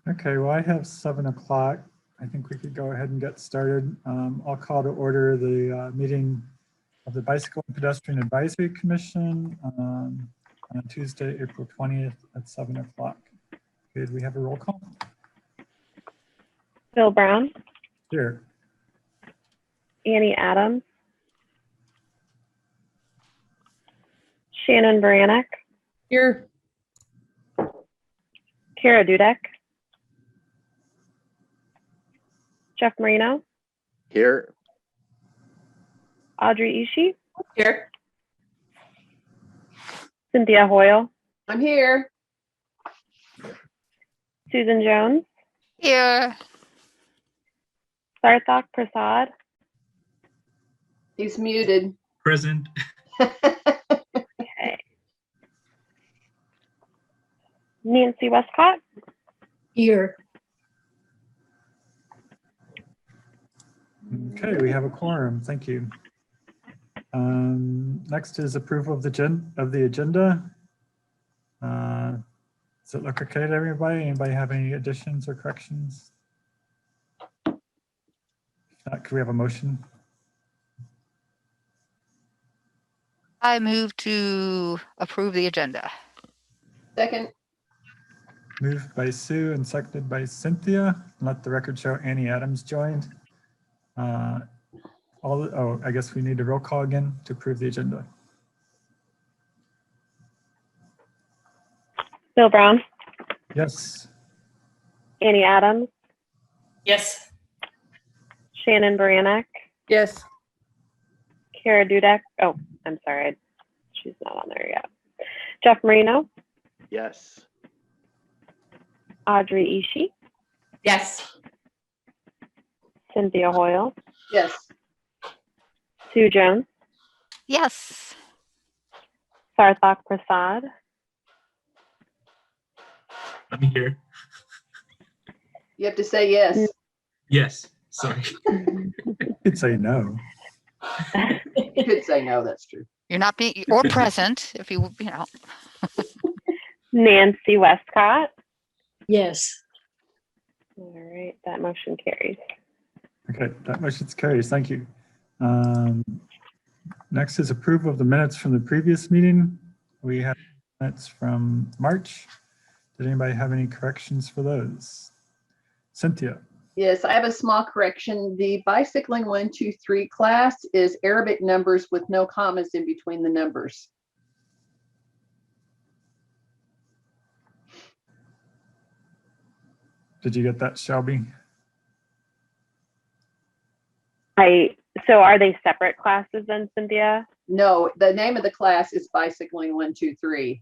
Okay, well, I have 7 o'clock. I think we could go ahead and get started. I'll call to order the meeting of the Bicycle and Pedestrian Advisory Commission on Tuesday, April 20th at 7 o'clock. Could we have a roll call? Bill Brown, Here. Annie Adams, Shannon Baranek, Here. Kara Dudek, Jeff Marino, Here. Audrey Ishii, Here. Cynthia Hoyle, I'm here. Susan Jones, Here. Sarthak Prasad, He's muted. Present. okay. Nancy Westcott, Here. Okay, we have a quorum. Thank you. Next is approval of the agenda. Does it look okay to everybody? Anybody have any additions or corrections? If not, could we have a motion? I move to approve the agenda. Second. Moved by Sue and seconded by Cynthia. Let the record show Annie Adams joined. I guess we need a roll call again to approve the agenda. Bill Brown, Yes. Annie Adams, Yes. Shannon Baranek, Yes. Kara Dudek. Oh, I'm sorry. She's not on there yet. Jeff Marino, Yes. Audrey Ishii, Yes. Cynthia Hoyle, Yes. Sue Jones, Yes. Sarthak Prasad, I'm here. You have to say yes. Yes. Sorry. You could say no. You could say no, that's true. You're not being, or present, if you know. Nancy Westcott. Yes. All right, that motion carries. Okay, that motion carries. Thank you. Next is approval of the minutes from the previous meeting. We have minutes from March. Did anybody have any corrections for those? Cynthia. Yes, I have a small correction. The bicycling 1, 2, 3 class is Arabic numbers with no commas in between the numbers. Did you get that, Shelby? So are they separate classes then, Cynthia? No, the name of the class is bicycling 1, 2, 3.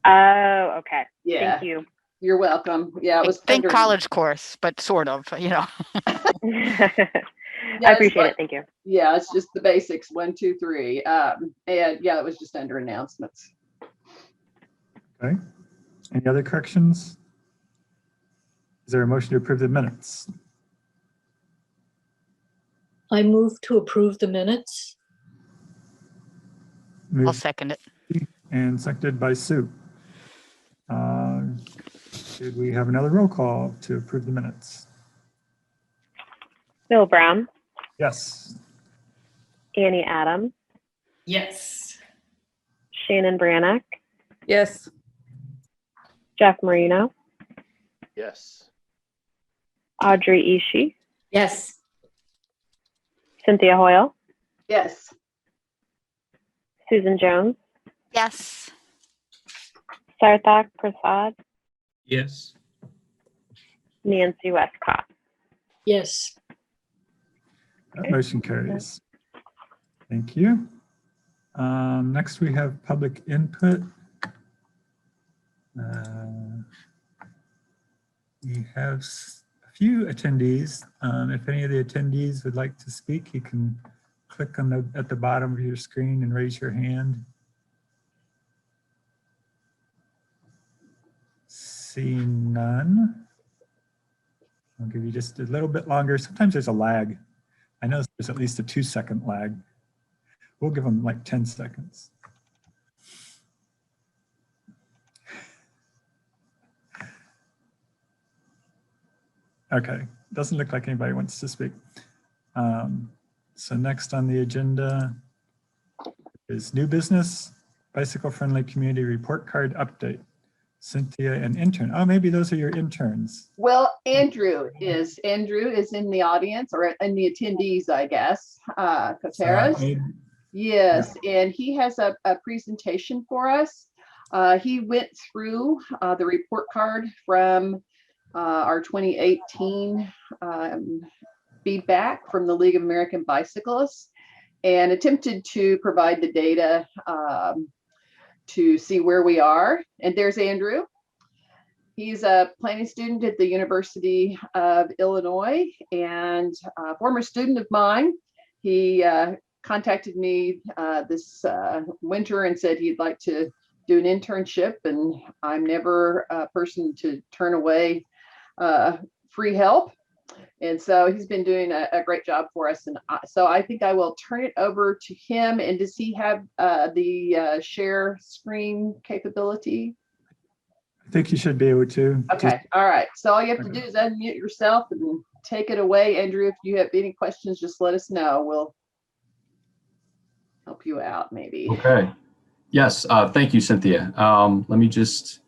Oh, okay. Yeah. Thank you. You're welcome. Yeah, it was Think under- college course, but sort of, you know. I appreciate it. Thank you. Yeah, it's just the basics, 1, 2, 3. And yeah, it was just under announcements. Okay. Any other corrections? Is there a motion to approve the minutes? I move to approve the minutes. I'll Moved second it. and seconded by Sue. Should we have another roll call to approve the minutes? Bill Brown, Yes. Annie Adams, Yes. Shannon Baranek, Yes. Jeff Marino, Yes. Audrey Ishii, Yes. Cynthia Hoyle, Yes. Susan Jones, Yes. Sarthak Prasad, Yes. Nancy Westcott. Yes. That motion carries. Thank you. Next, we have public input. We have a few attendees. If any of the attendees would like to speak, you can click on at the bottom of your screen and raise your hand. Seeing none. I'll give you just a little bit longer. Sometimes there's a lag. I know there's at least a 2-second lag. We'll give them like 10 seconds. Okay, doesn't look like anybody wants to speak. So next on the agenda is new business, bicycle-friendly community report card update. Cynthia and intern. Oh, maybe those are your interns. Well, Andrew is in the audience or in the attendees, I guess. Coteras. Yes, and he has a presentation for us. He went through the report card from our 2018 feedback from the League of American Bicyclists and attempted to provide the data to see where we are. And there's Andrew. He's a planning student at the University of Illinois and a former student of mine. He contacted me this winter and said he'd like to do an internship, and I'm never a person to turn away free help. And so he's been doing a great job for us. And so I think I will turn it over to him. And does he have the share screen capability? I think you should be able to. Okay, all right. So all you have to do is unmute yourself and take it away. Andrew, if you have any questions, just let us know. We'll help you out maybe. Okay. Yes, thank you, Cynthia. Let me just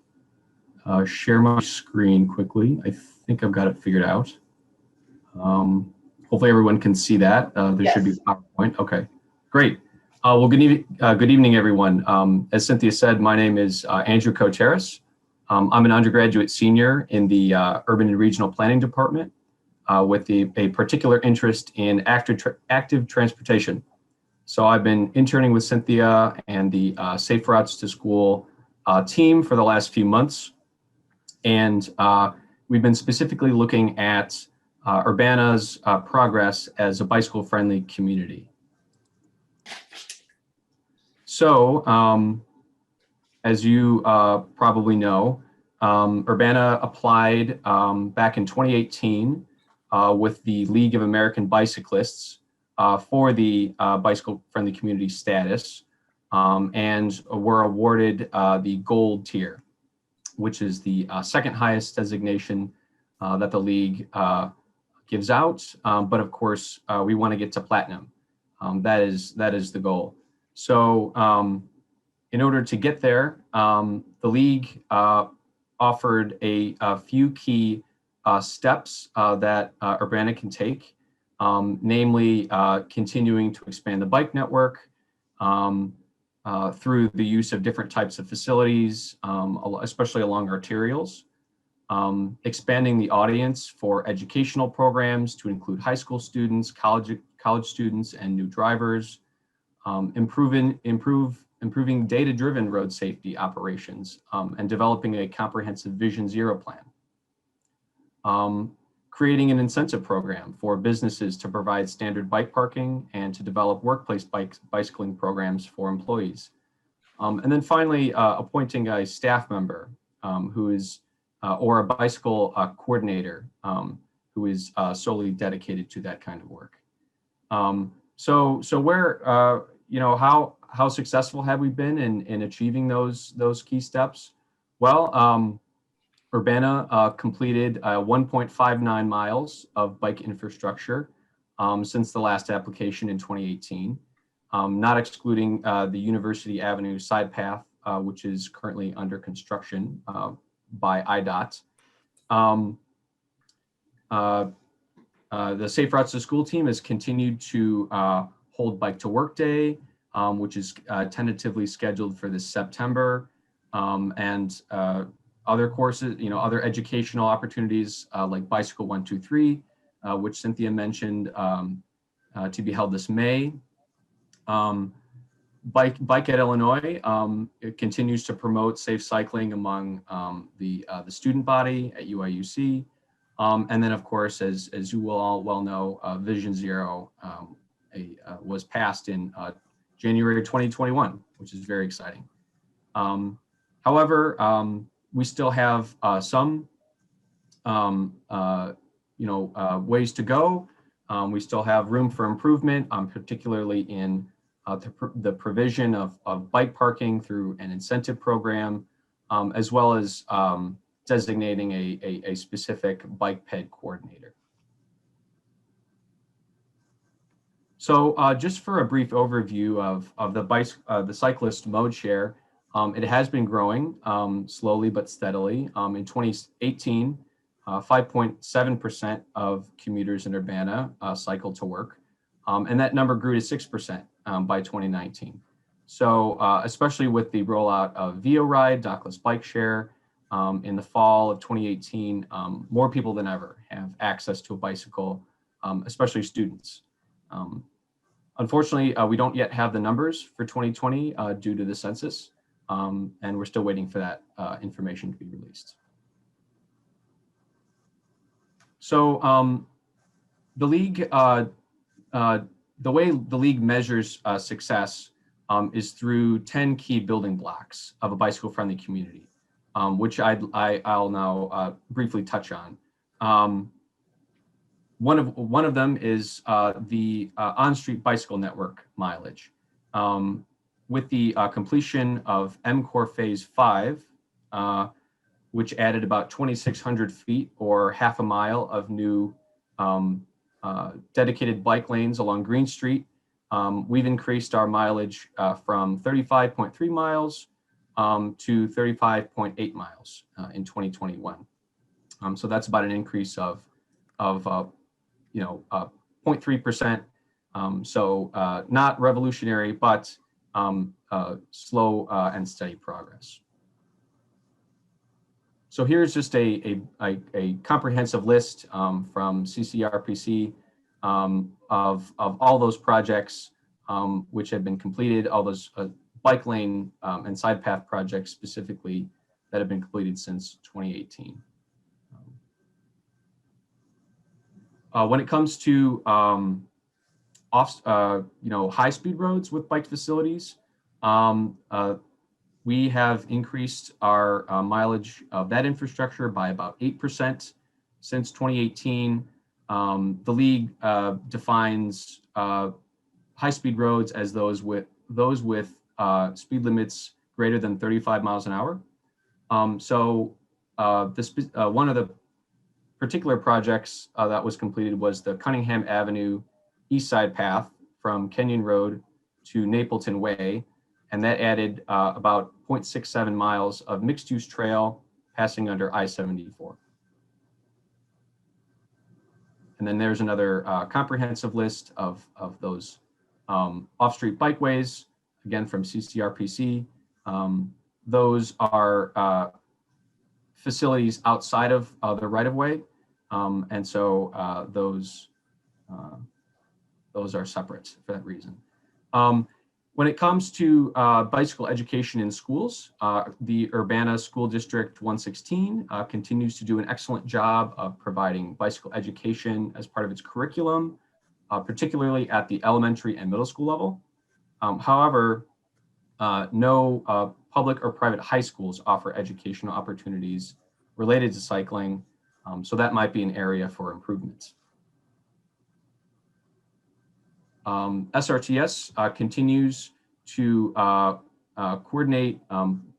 share my screen quickly. I think I've got it figured out. Hopefully everyone can see that. There should be a PowerPoint. Okay, great. Well, good evening, everyone. As Cynthia said, my name is Andrew Coteras. I'm an undergraduate senior in the Urban and Regional Planning Department with a particular interest in active transportation. So I've been interning with Cynthia and the Safe Routes to School team for the last few months. And we've been specifically looking at Urbana's progress as a bicycle-friendly community. So, as you probably know, Urbana applied back in 2018 with the League of American Bicyclists for the bicycle-friendly community status, and were awarded the gold tier, which is the second highest designation that the League gives out. But of course, we want to get to platinum. That is the goal. So in order to get there, the League offered a few key steps that Urbana can take, namely continuing to expand the bike network through the use of different types of facilities, especially along arterials, expanding the audience for educational programs to include high school students, college students, and new drivers, improving data-driven road safety operations, and developing a comprehensive Vision Zero plan. Creating an incentive program for businesses to provide standard bike parking and to develop workplace bicycling programs for employees. And then finally, appointing a staff member who is, or a bicycle coordinator who is solely dedicated to that kind of work. So where, you know, how successful have we been in achieving those key steps? Well, Urbana completed 1.59 miles of bike infrastructure since the last application in 2018, not excluding the University Avenue side path, which is currently under construction by IDOT. The Safe Routes to School team has continued to hold Bike to Work Day, which is tentatively scheduled for this September, and other courses, you know, other educational opportunities like Bicycle 123, which Cynthia mentioned, to be held this May. Bike at Illinois, it continues to promote safe cycling among the student body at UIUC. And then, of course, as you will all well know, Vision Zero was passed in January 2021, which is very exciting. However, we still have some, ways to go. We still have room for improvement, particularly in the provision of bike parking through an incentive program, as well as designating a specific bike ped coordinator. So just for a brief overview of the cyclist mode share, it has been growing slowly but steadily. In 2018, 5.7% of commuters in Urbana cycled to work, and that number grew to 6% by 2019. So especially with the rollout of VioRide, dockless bike share, in the fall of 2018, more people than ever have access to a bicycle, especially students. Unfortunately, we don't yet have the numbers for 2020 due to the census, and we're still waiting for that information to be released. So the league, the way the league measures success is through 10 key building blocks of a bicycle-friendly community, which I'll now briefly touch on. One of them is the on-street bicycle network mileage. With the completion of MCORE Phase 5, which added about 2,600 feet or half a mile of new dedicated bike lanes along Green Street, we've increased our mileage from 35.3 miles to 35.8 miles in 2021. So that's about an increase of 0.3%. So not revolutionary, but slow and steady progress. So here's just a comprehensive list from CCRPC of all those projects which have been completed, all those bike lane and side path projects specifically that have been completed since 2018. When it comes to high-speed roads with bike facilities, we have increased our mileage of that infrastructure by about 8% since 2018. The league defines high-speed roads as those with speed limits greater than 35 miles an hour. So one of the particular projects that was completed was the Cunningham Avenue East Side Path from Kenyon Road to Napleton Way, and that added about 0.67 miles of mixed-use trail passing under I-74. And then there's another comprehensive list of those off-street bikeways, again from CCRPC. Those are facilities outside of the right-of-way, and so those are separate for that reason. When it comes to bicycle education in schools, the Urbana School District 116 continues to do an excellent job of providing bicycle education as part of its curriculum, particularly at the elementary and middle school level. However, no public or private high schools offer educational opportunities related to cycling, so that might be an area for improvement. SRTS continues to coordinate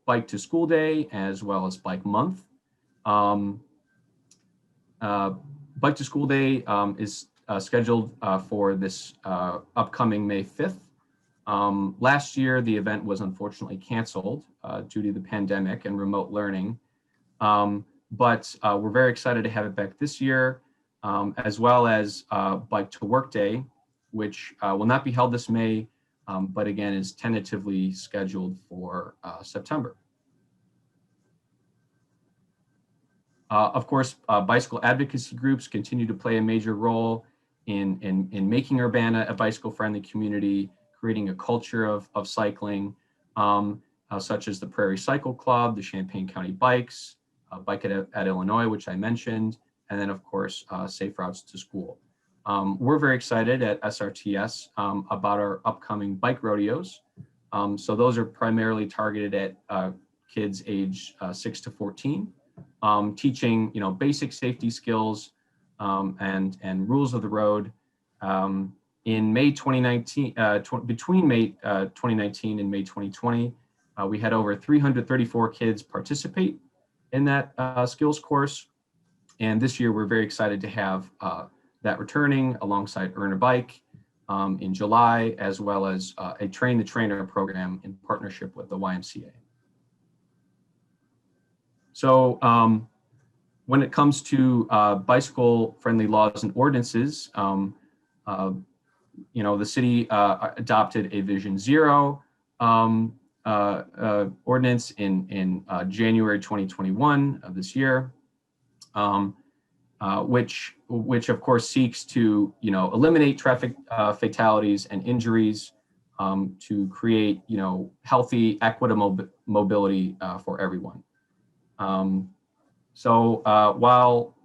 Bike to School Day as well as Bike Month. Bike to School Day is scheduled for this upcoming May 5th. Last year, the event was unfortunately canceled due to the pandemic and remote learning. But we're very excited to have it back this year, as well as Bike to Work Day, which will not be held this May, but again is tentatively scheduled for September. Of course, bicycle advocacy groups continue to play a major role in making Urbana a bicycle-friendly community, creating a culture of cycling, such as the Prairie Cycle Club, the Champaign County Bikes, Bike at Illinois, which I mentioned, and then of course, Safe Routes to School. We're very excited at SRTS about our upcoming bike rodeos. So those are primarily targeted at kids age 6 to 14, teaching basic safety skills and rules of the road. In May 2019, between May 2019 and May 2020, we had over 334 kids participate. skills course. And this year, we're very excited to have that returning alongside Earn a Bike in July, as well as a Train the Trainer program in partnership with the YMCA. So when it comes to bicycle-friendly laws and ordinances, the city adopted a Vision Zero ordinance in January 2021 of this year, which of course seeks to eliminate traffic fatalities and injuries, to create healthy, equitable mobility for everyone. So while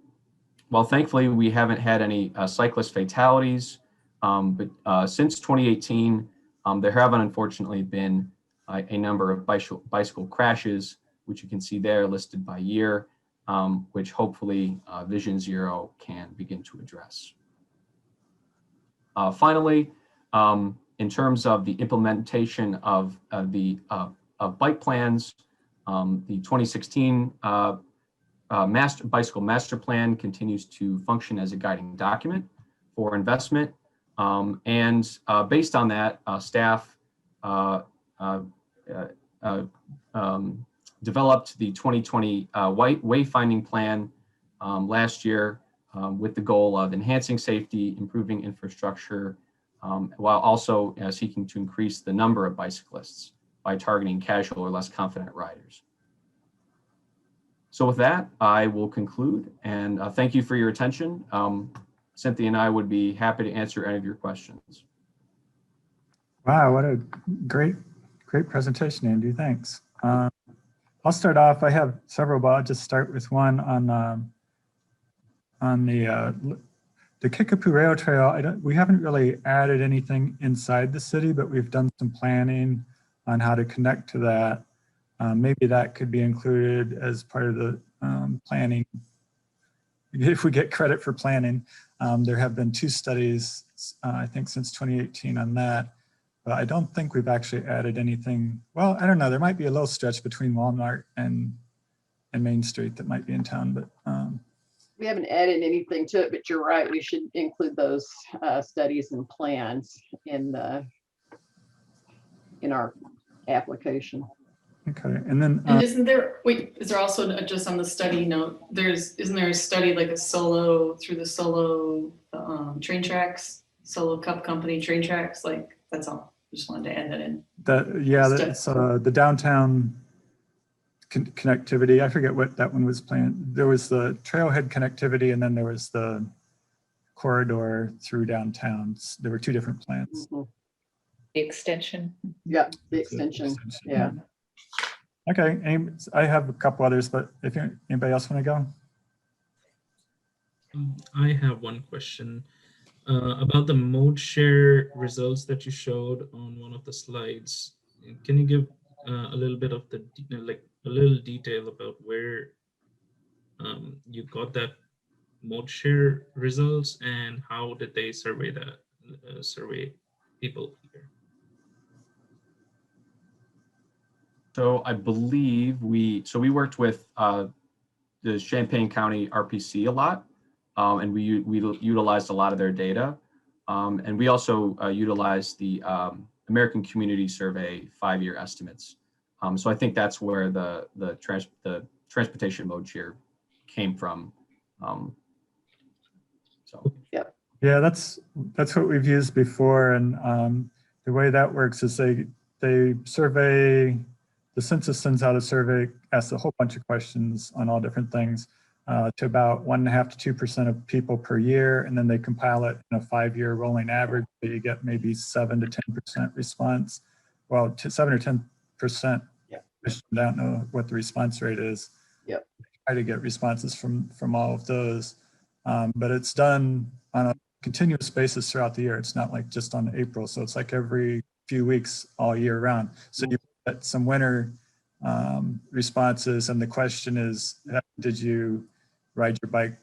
thankfully we haven't had any cyclist fatalities, but since 2018, there have unfortunately been a number of bicycle crashes, which you can see there listed by year, which hopefully Vision Zero can begin to address. Finally, in terms of the implementation of bike plans, the 2016 Bicycle Master Plan continues to function as a guiding document for investment. And based on that, staff developed the 2020 wayfinding plan last year with the goal of enhancing safety, improving infrastructure, while also seeking to increase the number of bicyclists by targeting casual or less confident riders. So with that, I will conclude, and thank you for your attention. Cynthia and I would be happy to answer any of your questions. Wow, what a great presentation, Andy. Thanks. I'll start off. I have several, but I'll just start with one on the Kickapoo Rail Trail. We haven't really added anything inside the city, but we've done some planning on how to connect to that. Maybe that could be included as part of the planning. If we get credit for planning, there have been 2 studies, I think since 2018 on that, but I don't think we've actually added anything. Well, I don't know, there might be a little stretch between Walmart and Main Street that might be in town, but. We haven't added anything to it, but you're right, we should include those studies and plans in our application. Okay, and then. And isn't there, wait, is there also, just on the study note, isn't there a study like through the solo train tracks, solo cup company train tracks? Like, that's all. Just wanted to add that in. That's the downtown connectivity. I forget what that one was planned. There was the trailhead connectivity, and then there was the corridor through downtown. There were 2 different plans. Mm-hmm. The extension. Yeah, the extension. Yeah. Okay, I have a couple others, but if anybody else want to go? I have one question about the mode share results that you showed on one of the slides. Can you give a little bit of a little detail about where you got that mode share results and how did they survey people here? So I believe we worked with the Champaign County RPC a lot, and we utilized a lot of their data, and we also utilized the American Community Survey 5-year estimates. So I think that's where the transportation mode share came from. So yeah, that's what we've used before, and the way that works is they survey. The census sends out a survey, asks a whole bunch of questions on all different things to about 1.5% to 2% of people per year, and then they compile it in a 5-year rolling average. So you get maybe 7 to 10% response. Well, to 7 or 10%. Yeah. I don't know what the response rate is. Yep. Try to get responses from all of those, but it's done on a continuous basis throughout the year. It's not like just on April, so it's like every few weeks all year round. So you get some winter responses, and the question is, did you ride your bike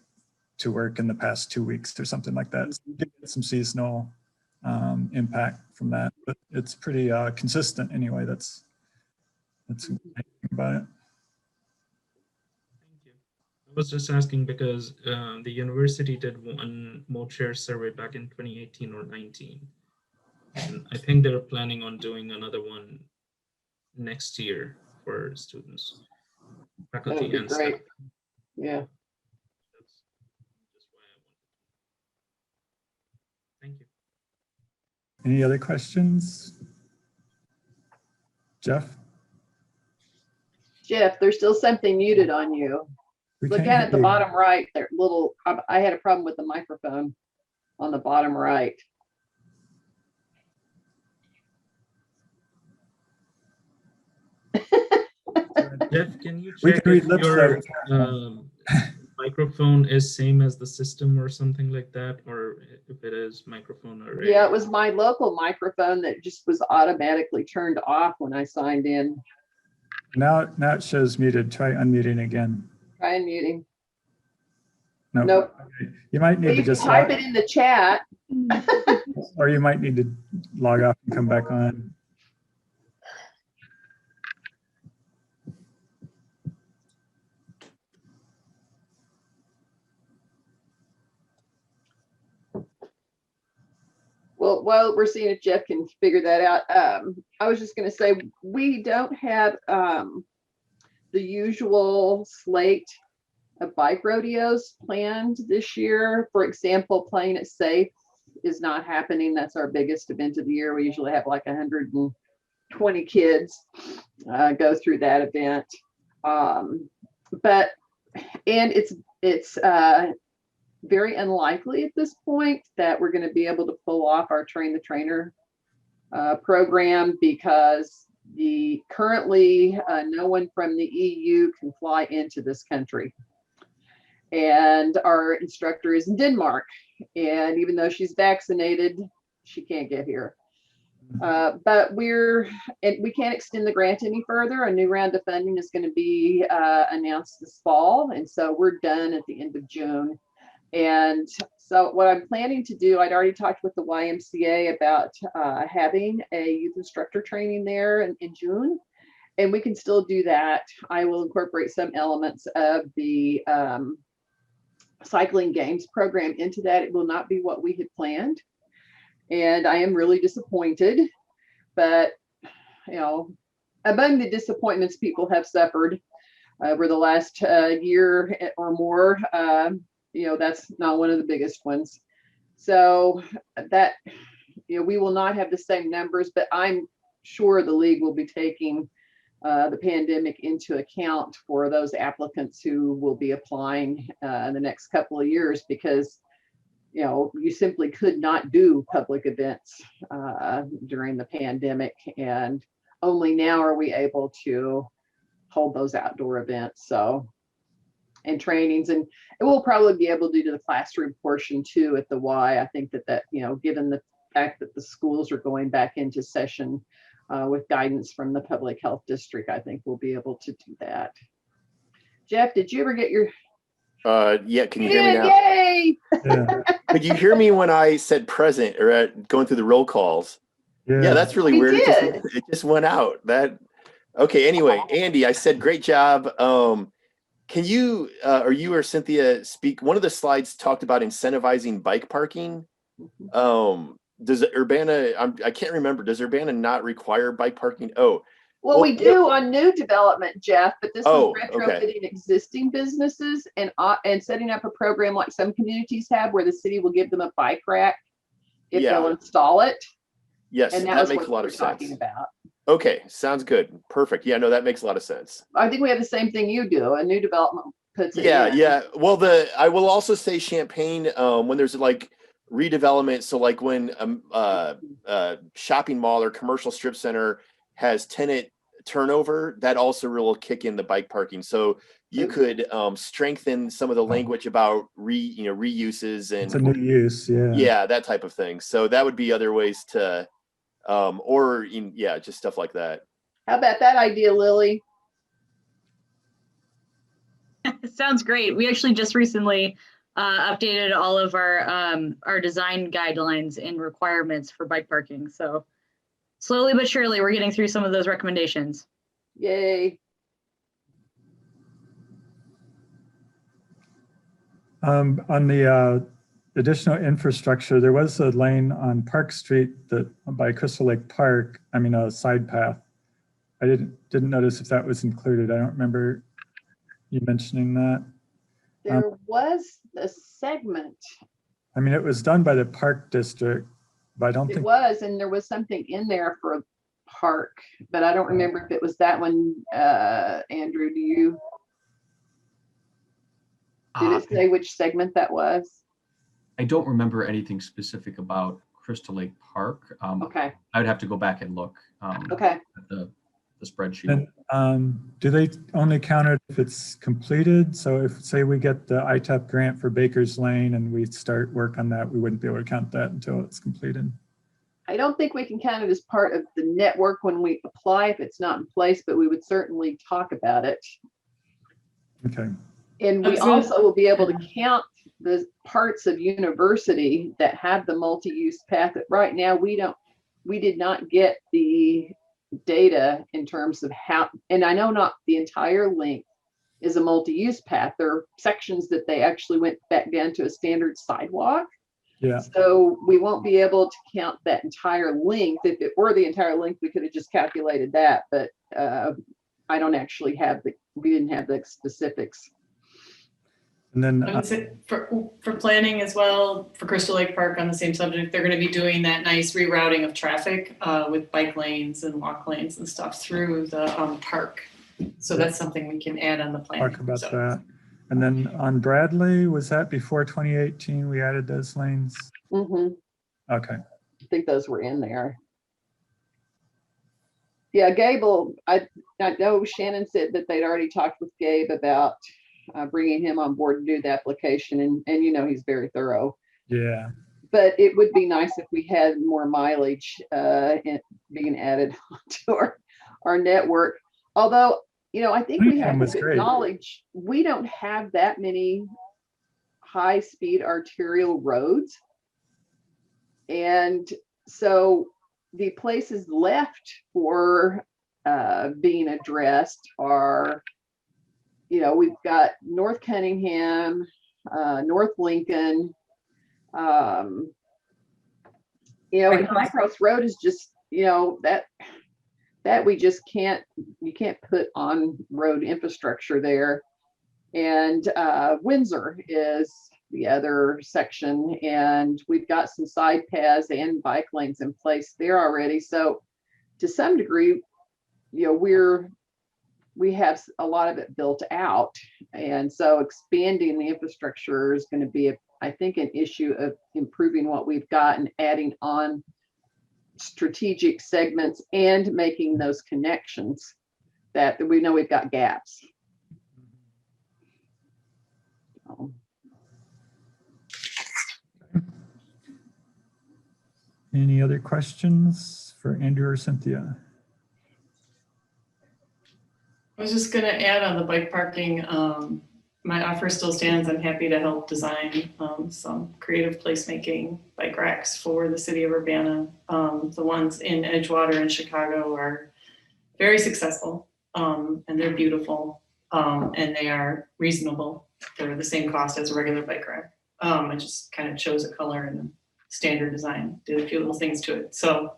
to work in the past 2 weeks or something like that? So you get some seasonal impact from that, but it's pretty consistent anyway. That's about it. I was just asking because the university did one mode share survey back in 2018 or 19. And I think they're planning on doing another one next year for students, That faculty would be and great. staff. Yeah. That's just why I wanted. Thank you. Any other questions? Jeff? Jeff, there's still something muted on you. We Look can't at hear it, the you. bottom right, there, little, I had a problem with the microphone on the bottom right. Jeff, can you We check can read if lips your though. microphone is same as the system or something like that, or if it is microphone or Yeah, it was my local microphone that just was automatically turned off when I signed in. Now it shows muted. Try unmuting again. Try unmuting. No. Nope. Okay. You might But need to you can just type it in the chat. or you might need to log off and come back on. Well, while we're seeing if Jeff can figure that out, I was just going to say we don't have the usual slate of bike rodeos planned this year. For example, Playing It Safe is not happening. That's our biggest event of the year. We usually have like 120 kids go through that event. And it's very unlikely at this point that we're going to be able to pull off our Train the Trainer program because currently no one from the EU can fly into this country. And our instructor is in Denmark. And even though she's vaccinated, she can't get here. But we can't extend the grant any further. A new round of funding is going to be announced this fall. And so we're done at the end of June. And so what I'm planning to do, I'd already talked with the YMCA about having a youth instructor training there in June. And we can still do that. I will incorporate some elements of the cycling games program into that. It will not be what we had planned. And I am really disappointed. But, you know, among the disappointments people have suffered over the last year or more, you know, that's not one of the biggest ones. So that, you know, we will not have the same numbers, but I'm sure the league will be taking the pandemic into account for those applicants who will be applying in the next couple of years, because, you know, you simply could not do public events during the pandemic. And only now are we able to hold those outdoor events. So, and trainings, and it will probably be able to do the classroom portion too at the Y. I think that, you know, given the fact that the schools are going back into session with guidance from the public health district, I think we'll be able to do that. Jeff, did you ever get your? Yeah, can you hear me now? Yay! Yeah. Could you hear me when I said present or going through the roll calls? Yeah, that's really We weird. did. It just went out. Okay, anyway, Andy, I said great job. Can you or you or Cynthia speak? One of the slides talked about incentivizing bike parking. Does Urbana, I can't remember, does Urbana not require bike parking? Oh, Well, we do on new development, Jeff, but this was okay. retrofitting existing businesses and setting up a program like some communities have where the city will give them a bike rack if they'll install it. Yes, And that makes a lot of sense. Talking about. Okay, sounds good. Perfect. Yeah, no, that makes a lot of sense. I think we have the same thing you do. A new development puts it Yeah, in. yeah. Well, I will also say Champaign, when there's like redevelopment. So like when shopping mall or commercial strip center has tenant turnover, that also will kick in the bike parking. So you could strengthen some of the language about reuses and It's a new use, yeah, that type of thing. So that would be other ways to just stuff like that. How about that idea, Lily? Sounds great. We actually just recently updated all of our design guidelines and requirements for bike parking. So slowly but surely, we're getting through some of those recommendations. Yay. On the additional infrastructure, there was a lane on Park Street that by Crystal Lake Park, I mean, a side path. I didn't notice if that was included. I don't remember you mentioning that. There was a segment. I mean, it was done by the Park District, but I don't It think, was, and there was something in there for a park, but I don't remember if it was that one. Andrew, did it say which segment that was? I don't remember anything specific about Crystal Lake Park. Okay, I would have to go back and look okay. at the spreadsheet. and do they only count it if it's completed? So if, say, we get the ITAP grant for Baker's Lane and we start work on that, we wouldn't be able to count that until it's completed. I don't think we can count it as part of the network when we apply if it's not in place, but we would certainly talk about it. Okay. And we also will be able to count the parts of university that have the multi-use path. Right now, we did not get the data in terms of how, and I know not the entire length is a multi-use path. There are sections that they actually went back down to a standard sidewalk. Yeah. So we won't be able to count that entire length. If it were the entire length, we could have just calculated that, but I don't actually have we didn't have the specifics. And then I would say for planning as well, for Crystal Lake Park on the same subject, they're going to be doing that nice rerouting of traffic with bike lanes and walk lanes and stuff through the park. So that's something we can add on the plan. talk about that. And then on Bradley, was that before 2018 we added those lanes? Mm-hmm. Okay. I think those were in there. Yeah, Gable, I know Shannon said that they'd already talked with Gabe about bringing him on board to do the application, and you know he's very thorough. Yeah. But it would be nice if we had more mileage being added to our network. Although, you know, I think we have to acknowledge we don't have that many high-speed arterial roads. And so the places left for being addressed are, you know, we've got North Cunningham, North Lincoln, you know, and High Cross Road is just, you know, that we just you can't put on road infrastructure there. And Windsor is the other section, and we've got some side paths and bike lanes in place there already. So to some degree, you know, we have a lot of it built out. And so expanding the infrastructure is going to be, I think, an issue of improving what we've got and adding on strategic segments and making those connections that we know we've got gaps. Any other questions for Andrew or Cynthia? I was just going to add on the bike parking. My offer still stands. I'm happy to help design some creative placemaking bike racks for the city of Urbana. The ones in Edgewater and Chicago are very successful, and they're beautiful, and they are reasonable. They're the same cost as a regular bike rack. I just kind of chose a color and a standard design, did a few little things to it. So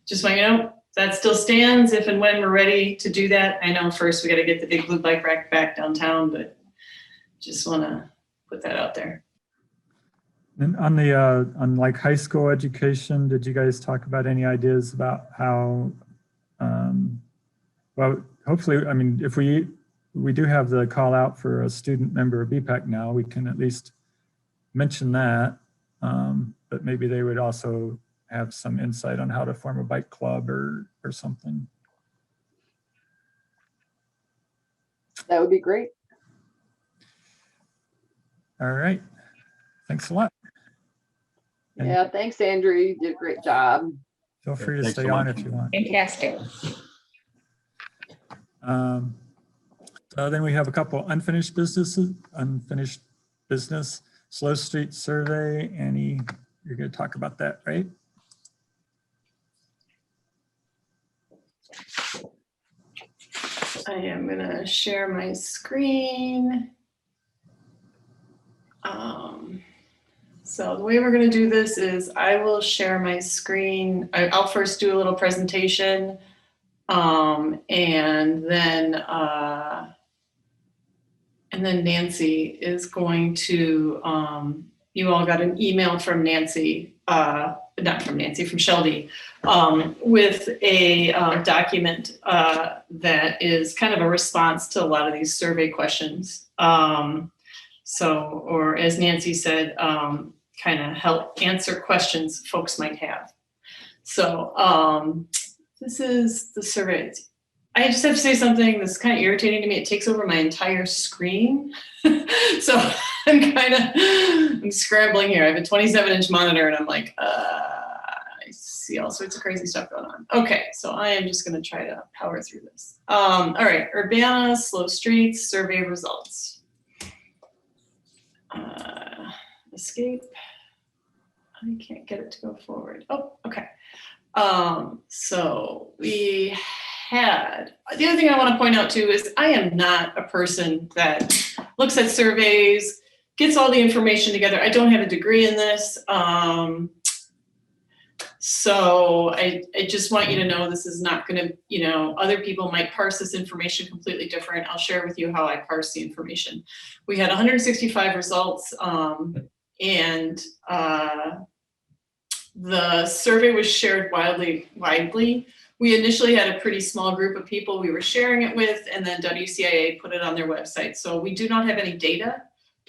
just want you to know, that still stands if and when we're ready to do that. I know first we got to get the big blue bike rack back downtown, but just want to put that out there. And on the on like high school education, did you guys talk about any ideas about how well, hopefully, I mean, if we do have the call out for a student member of BPAC now, we can at least mention that, but maybe they would also have some insight on how to form a bike club or something. That would be great. All right. Thanks a lot. And yeah, thanks, Andrew. You did a great job. feel free to stay on if you want. Fantastic. So then we have a couple unfinished business, Slow Street survey. Annie, you're going to talk about that, right? I am going to share my screen. So the way we're going to do this is I will share my screen. I'll first do a little presentation, and then Nancy is going to. You all got an email from Nancy, not from Nancy, from Shelby, with a document that is kind of a response to a lot of these survey questions. Or as Nancy said, kind of help answer questions folks might have. So this is the survey. I just have to say something that's kind of irritating to me. It takes over my entire screen. So I'm scrambling here. I have a 27-inch monitor and I'm like, I see all sorts of crazy stuff going on. Okay, so I am just gonna try to power through this. All right, Urbana, slow streets, survey results. Escape. I can't get it to go forward. Oh, okay. So we had, the other thing I want to point out too is I am not a person that looks at surveys, gets all the information together. I don't have a degree in this. So I just want you to know this is not going to, other people might parse this information completely different. I'll share with you how I parse the information. We had 165 results, and the survey was shared widely. We initially had a pretty small group of people we were sharing it with, and then WCIA put it on their website. So we do not have any data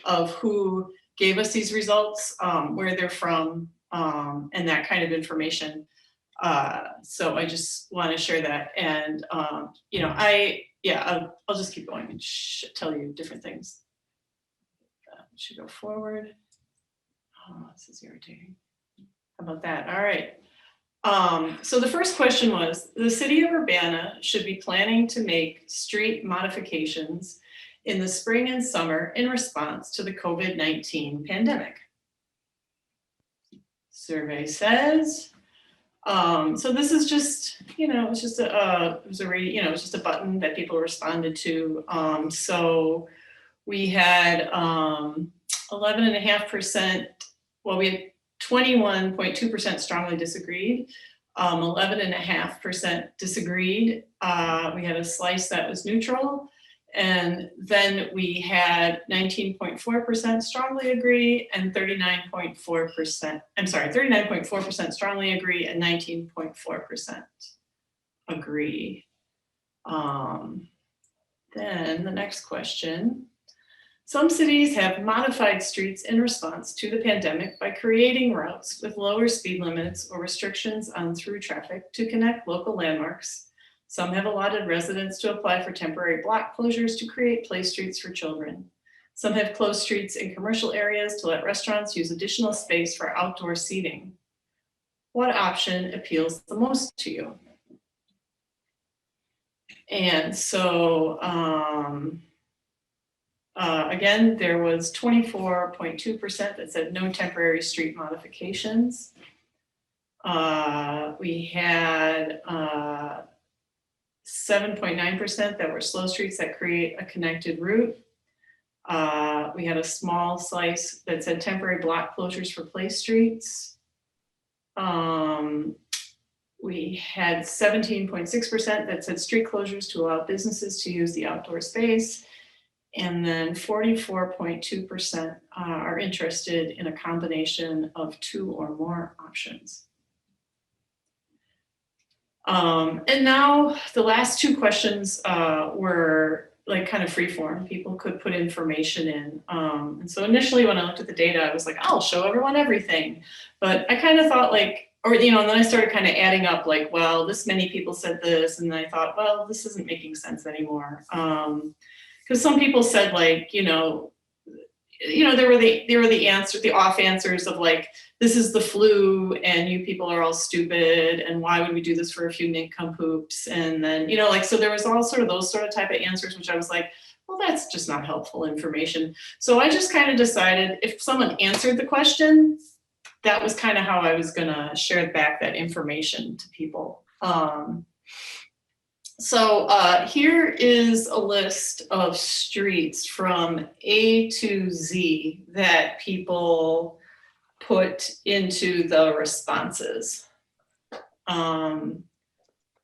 of who gave us these results, where they're from, and that kind of information. So I just want to share that. And, I'll just keep going and tell you different things. Should go forward. Oh, this is irritating. How about that? All right. So the first question was, the city of Urbana should be planning to make street modifications in the spring and summer in response to the COVID-19 pandemic. Survey says, so this is just, it's just a button that people responded to. So we had 11.5%, well, we had 21.2% strongly disagreed, 11.5% disagreed. We had a slice that was neutral, and then we had 19.4% strongly agree and 39.4% strongly agree and 19.4% agree. Then the next question. Some cities have modified streets in response to the pandemic by creating routes with lower speed limits or restrictions on through traffic to connect local landmarks. Some have allotted residents to apply for temporary block closures to create play streets for children. Some have closed streets in commercial areas to let restaurants use additional space for outdoor seating. What option appeals the most to you? And so, again, there was 24.2% that said no temporary street modifications. We had 7.9% that were slow streets that create a connected route. We had a small slice that said temporary block closures for play streets. We had 17.6% that said street closures to allow businesses to use the outdoor space. And then 44.2% are interested in a combination of 2 or more options. And now the last 2 questions were like kind of free form. People could put information in. And so initially when I looked at the data, I was like, I'll show everyone everything. But I kind of thought like, and then I started kind of adding up like, well, this many people said this. And then I thought, well, this isn't making sense anymore. Because some people said like, there were the off answers of like, this is the flu and you people are all stupid and why would we do this for a few nincompoops? And then, so there was all sort of those sort of type of answers, which I was like, well, that's just not helpful information. So I just kind of decided if someone answered the question, that was kind of how I was gonna share back that information to people. So here is a list of streets from A to Z that people put into the responses.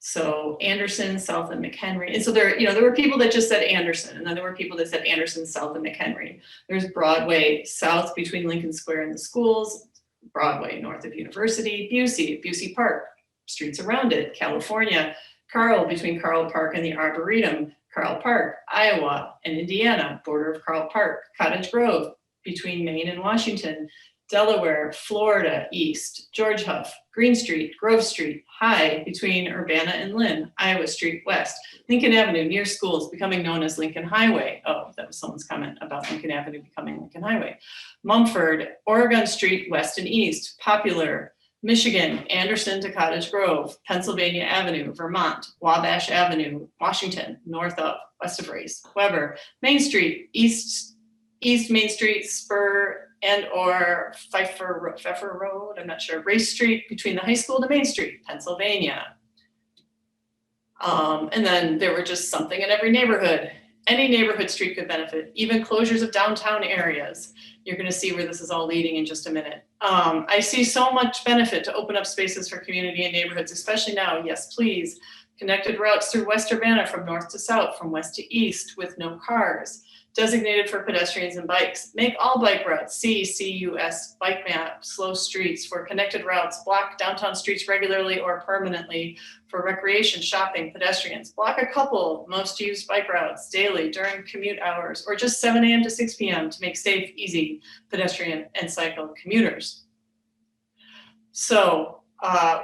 So Anderson, South, and McHenry. And so there were people that just said Anderson, and then there were people that said Anderson, South, and McHenry. There's Broadway South between Lincoln Square and the schools, Broadway north of University, Busey Park, streets around it, California, Carl between Carl Park and the Arboretum, Carl Park, Iowa and Indiana, border of Carl Park, Cottage Grove between Maine and Washington, Delaware, Florida, east, George Huff, Green Street, Grove Street, High between Urbana and Lynn, Iowa Street, west, Lincoln Avenue near schools becoming known as Lincoln Highway. Oh, that was someone's comment about Lincoln Avenue becoming Lincoln Highway. Mumford, Oregon Street, west and east, Popular, Michigan, Anderson to Cottage Grove, Pennsylvania Avenue, Vermont, Wabash Avenue, Washington, north of, west of Race, Weber, Main Street, east Main Street, Spur and or Pfeiffer Road, I'm not sure, Race Street between the high school to Main Street, Pennsylvania. And then there were just something in every neighborhood. Any neighborhood street could benefit, even closures of downtown areas. You're going to see where this is all leading in just a minute. I see so much benefit to open up spaces for community and neighborhoods, especially now. Yes, please. Connected routes through West Urbana from north to south, from west to east with no cars. Designated for pedestrians and bikes. Make all bike routes, CUS bike map, slow streets for connected routes, block downtown streets regularly or permanently for recreation, shopping, pedestrians. Block a couple most used bike routes daily during commute hours or just 7 a.m. to 6 p.m. to make safe, easy pedestrian and cycle commuters. So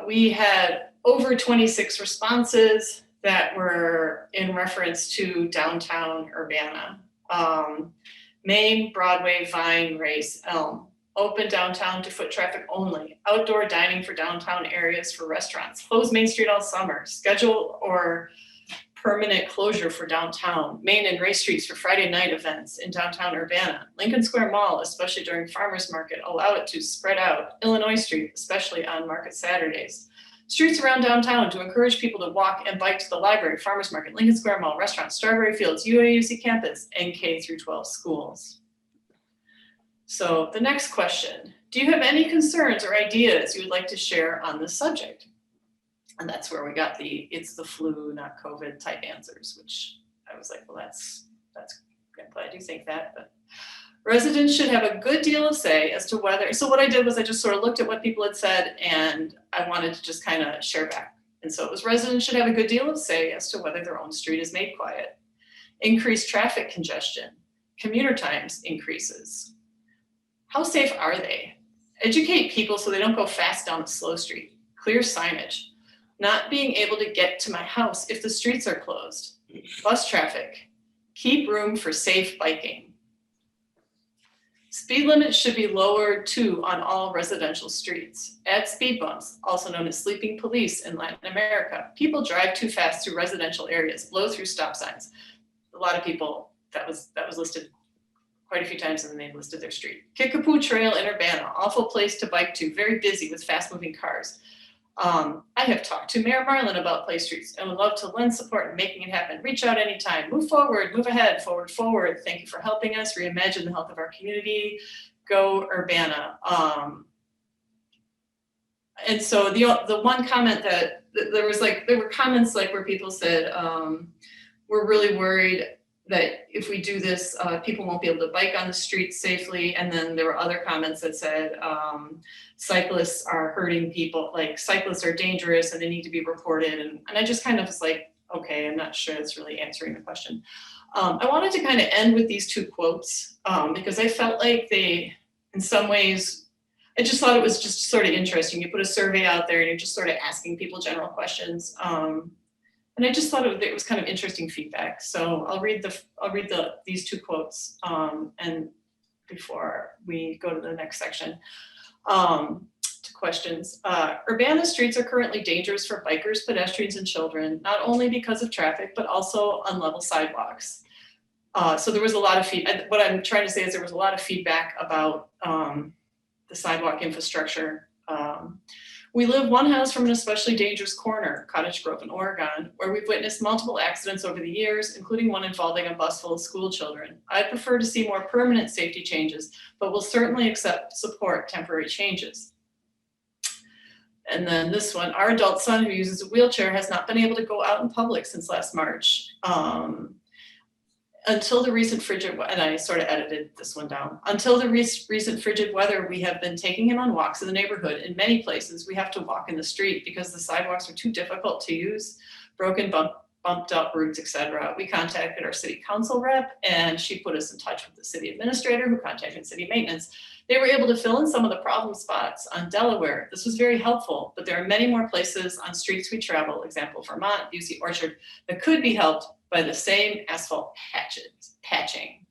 we had over 26 responses that were in reference to downtown Urbana. Main, Broadway, Vine, Race, Elm. Open downtown to foot traffic only. Outdoor dining for downtown areas for restaurants. Close Main Street all summer. Schedule or permanent closure for downtown. Main and Race Streets for Friday night events in downtown Urbana. Lincoln Square Mall, especially during farmers market, allow it to spread out. Illinois Street, especially on market Saturdays. Streets around downtown to encourage people to walk and bike to the library, farmers market, Lincoln Square Mall, restaurants, Strawberry Fields, UAUC campus, and K through 12 schools. So the next question, do you have any concerns or ideas you would like to share on this subject? And that's where we got the, it's the flu, not COVID type answers, which I was like, well, that's I'm glad you think that, but residents should have a good deal of say as to whether, so what I did was I just sort of looked at what people had said and I wanted to just kind of share back. And so it was residents should have a good deal of say as to whether their own street is made quiet. Increased traffic congestion, commuter times increases. How safe are they? Educate people so they don't go fast down a slow street. Clear signage. Not being able to get to my house if the streets are closed. Bus traffic. Keep room for safe biking. Speed limits should be lowered too on all residential streets. Add speed bumps, also known as sleeping police in Latin America. People drive too fast through residential areas, blow through stop signs. A lot of people, that was listed quite a few times and then they listed their street. Kickapoo Trail in Urbana, awful place to bike to, very busy with fast moving cars. I have talked to Mayor Marlin about Play Streets and would love to lend support in making it happen. Reach out anytime, move forward, move ahead, forward, forward. Thank you for helping us reimagine the health of our community. Go Urbana. And so the one comment that there were comments like where people said, we're really worried that if we do this, people won't be able to bike on the streets safely. And then there were other comments that said, cyclists are hurting people, like cyclists are dangerous and they need to be reported. And I just kind of was like, okay, I'm not sure it's really answering the question. I wanted to kind of end with these two quotes because I felt like they, in some ways, I just thought it was just sort of interesting. You put a survey out there and you're just sort of asking people general questions. And I just thought it was kind of interesting feedback. So I'll read these two quotes and before we go to the next section to questions. Urbana streets are currently dangerous for bikers, pedestrians, and children, not only because of traffic, but also unlevel sidewalks. So there was a lot of what I'm trying to say is there was a lot of feedback about the sidewalk infrastructure We live one house from an especially dangerous corner, Cottage Grove in Oregon, where we've witnessed multiple accidents over the years, including one involving a bus full of school children. I'd prefer to see more permanent safety changes, but will certainly support temporary changes. And then this one, our adult son who uses a wheelchair has not been able to go out in public since last March. Until the recent frigid, and I sort of edited this one down. Until the recent frigid weather, we have been taking him on walks in the neighborhood. In many places, we have to walk in the street because the sidewalks are too difficult to use, broken, bumped up routes, etc. We contacted our city council rep and she put us in touch with the city administrator who contacted city maintenance. They were able to fill in some of the problem spots on Delaware. This was very helpful, but there are many more places on streets we travel, example, Vermont, Busey Orchard, that could be helped by the same asphalt patching.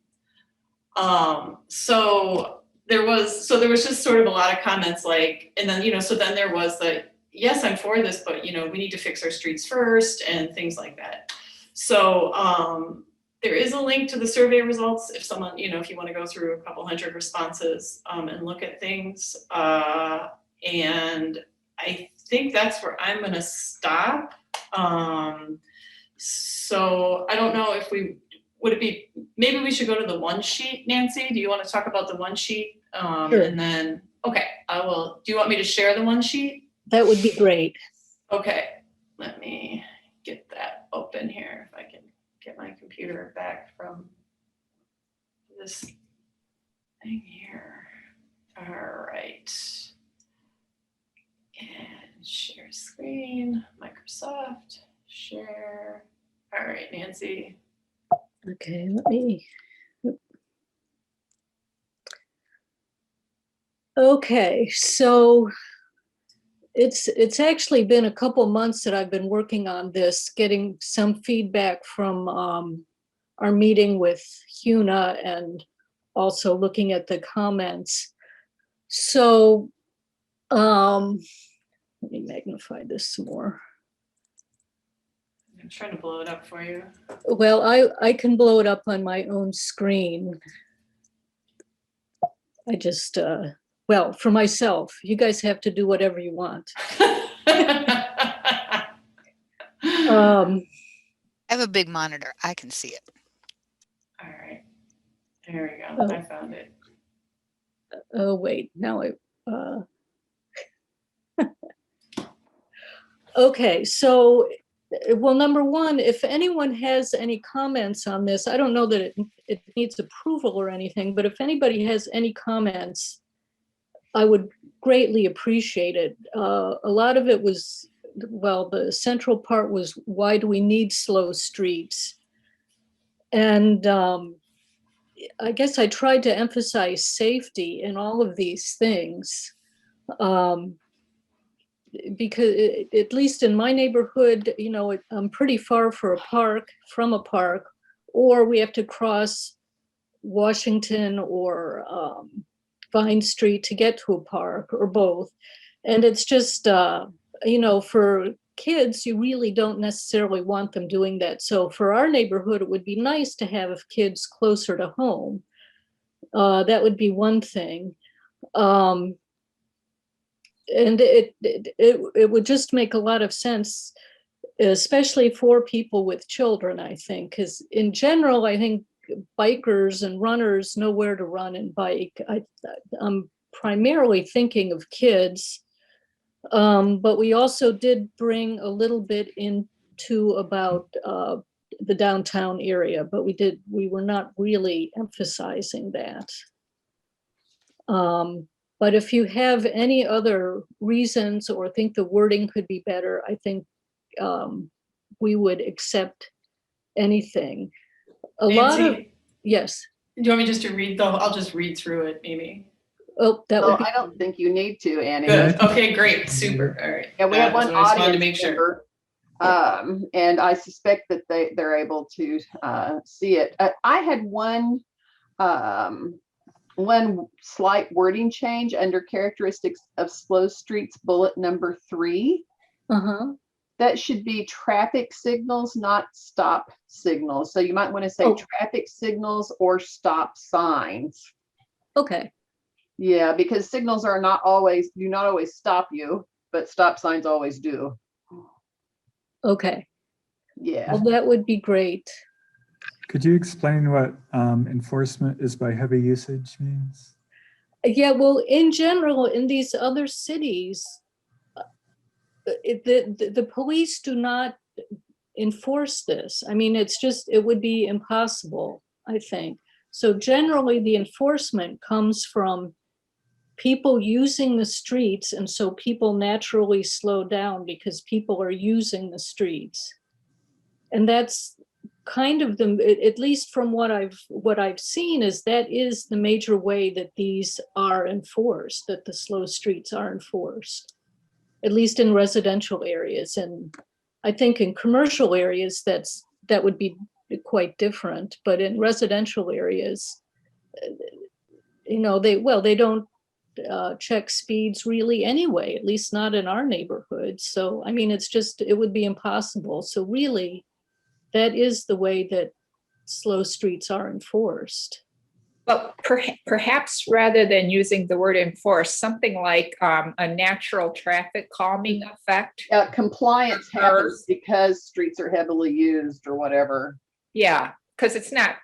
So there was just sort of a lot of comments like, and then, so then there was the, yes, I'm for this, but we need to fix our streets first and things like that. So there is a link to the survey results if someone, if you want to go through a couple hundred responses and look at things. And I think that's where I'm going to stop. So I don't know if maybe we should go to the one sheet, Nancy? Do you want to talk about the one sheet? Sure. And then, okay, do you want me to share the one sheet? That would be great. Okay, let me get that open here if I can get my computer back from this thing here. All right. And share screen, Microsoft, share. All right, Nancy. Okay, let me. Okay, so it's actually been a couple months that I've been working on this, getting some feedback from our meeting with HUNA and also looking at the comments. So let me magnify this some more. I'm trying to blow it up for you. Well, I can blow it up on my own screen. I just, well, for myself, you guys have to do whatever you want. I have a big monitor. I can see it. All right. There we go. Oh. I found it. Oh, wait, now okay, so, well, number one, if anyone has any comments on this, I don't know that it needs approval or anything, but if anybody has any comments, I would greatly appreciate it. A lot of it was, well, the central part was, why do we need slow streets? And I guess I tried to emphasize safety in all of these things. Because at least in my neighborhood, I'm pretty far from a park, or we have to cross Washington or Vine Street to get to a park, or both. And it's just, for kids, you really don't necessarily want them doing that. So for our neighborhood, it would be nice to have kids closer to home. That would be one thing. And it would just make a lot of sense, especially for people with children, I think, because in general, I think bikers and runners know where to run and bike. I'm primarily thinking of kids, but we also did bring a little bit into about the downtown area, but we were not really emphasizing that. But if you have any other reasons or think the wording could be better, I think we would accept anything. Nancy, Yes. do you want me just to read I'll just read through it maybe. Oh, that would be. I don't think you need to, Annie. Good. Okay, great. Super. All right. Yeah, we have one So I just wanted to audience make sure. member, and I suspect that they're able to see it. I had one slight wording change under characteristics of slow streets, bullet number 3. Uh-huh. That should be traffic signals, not stop signals. So you might want to say traffic signals or stop signs. Okay. Yeah, because signals do not always stop you, but stop signs always do. Okay, Yeah. well, that would be great. Could you explain what enforcement is by heavy usage means? Yeah, well, in general, in these other cities, the police do not enforce this. I mean, it would be impossible, I think. So generally, the enforcement comes from people using the streets, and so people naturally slow down because people are using the streets. And that's kind of at least from what I've seen, is that is the major way that these are enforced, that the slow streets are enforced, at least in residential areas. And I think in commercial areas, that would be quite different. But in residential areas, they don't check speeds really anyway, at least not in our neighborhood. So, I mean, it would be impossible. So really, that is the way that slow streets are enforced. But perhaps rather than using the word enforce, something like a natural traffic calming effect. Compliance happens because streets are heavily used or whatever. Yeah, because it's not,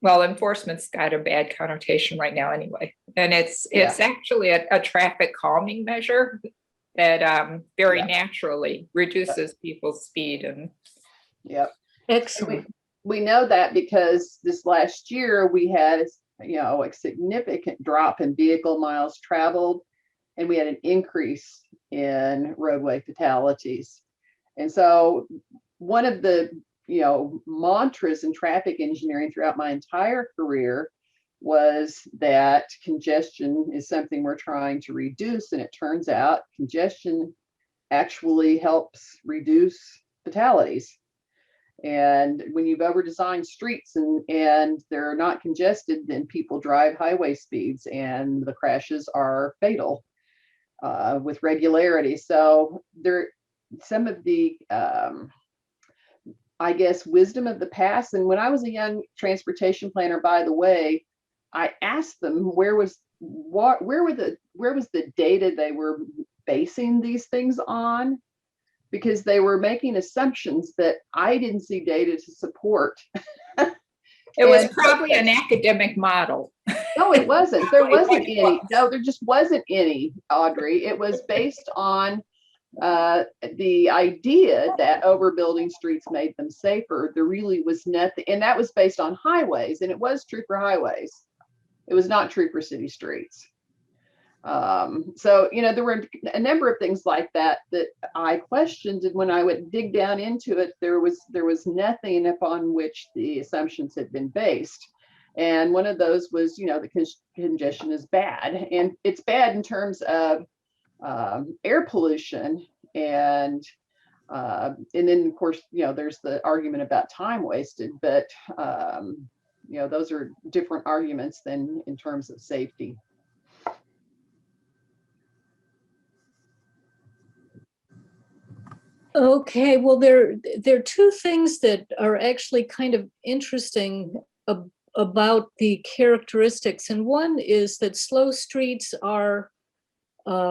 well, enforcement's got a bad connotation right now anyway. And it's actually a traffic calming measure that very naturally reduces people's speed. And yep. Excellent. We know that because this last year we had a significant drop in vehicle miles traveled, and we had an increase in roadway fatalities. And so one of the mantras in traffic engineering throughout my entire career was that congestion is something we're trying to reduce. And it turns out congestion actually helps reduce fatalities. And when you've over-designed streets and they're not congested, then people drive highway speeds and the crashes are fatal with regularity. So some of the I guess wisdom of the past. And when I was a young transportation planner, by the way, I asked them where was the data they were basing these things on, because they were making assumptions that I didn't see data to support. It was probably an academic model. No, it wasn't. There wasn't any. No, there just wasn't any, Audrey. It was based on the idea that overbuilding streets made them safer. There really was nothing, and that was based on highways, and it was true for highways. It was not true for city streets. So there were a number of things like that I questioned, and when I would dig down into it, there was nothing upon which the assumptions had been based. And one of those was, the congestion is bad, and it's bad in terms of air pollution, and then of course there's the argument about time wasted, but those are different arguments than in terms of safety. Okay, well, there are two things that are actually kind of interesting about the characteristics, and one is that slow streets are the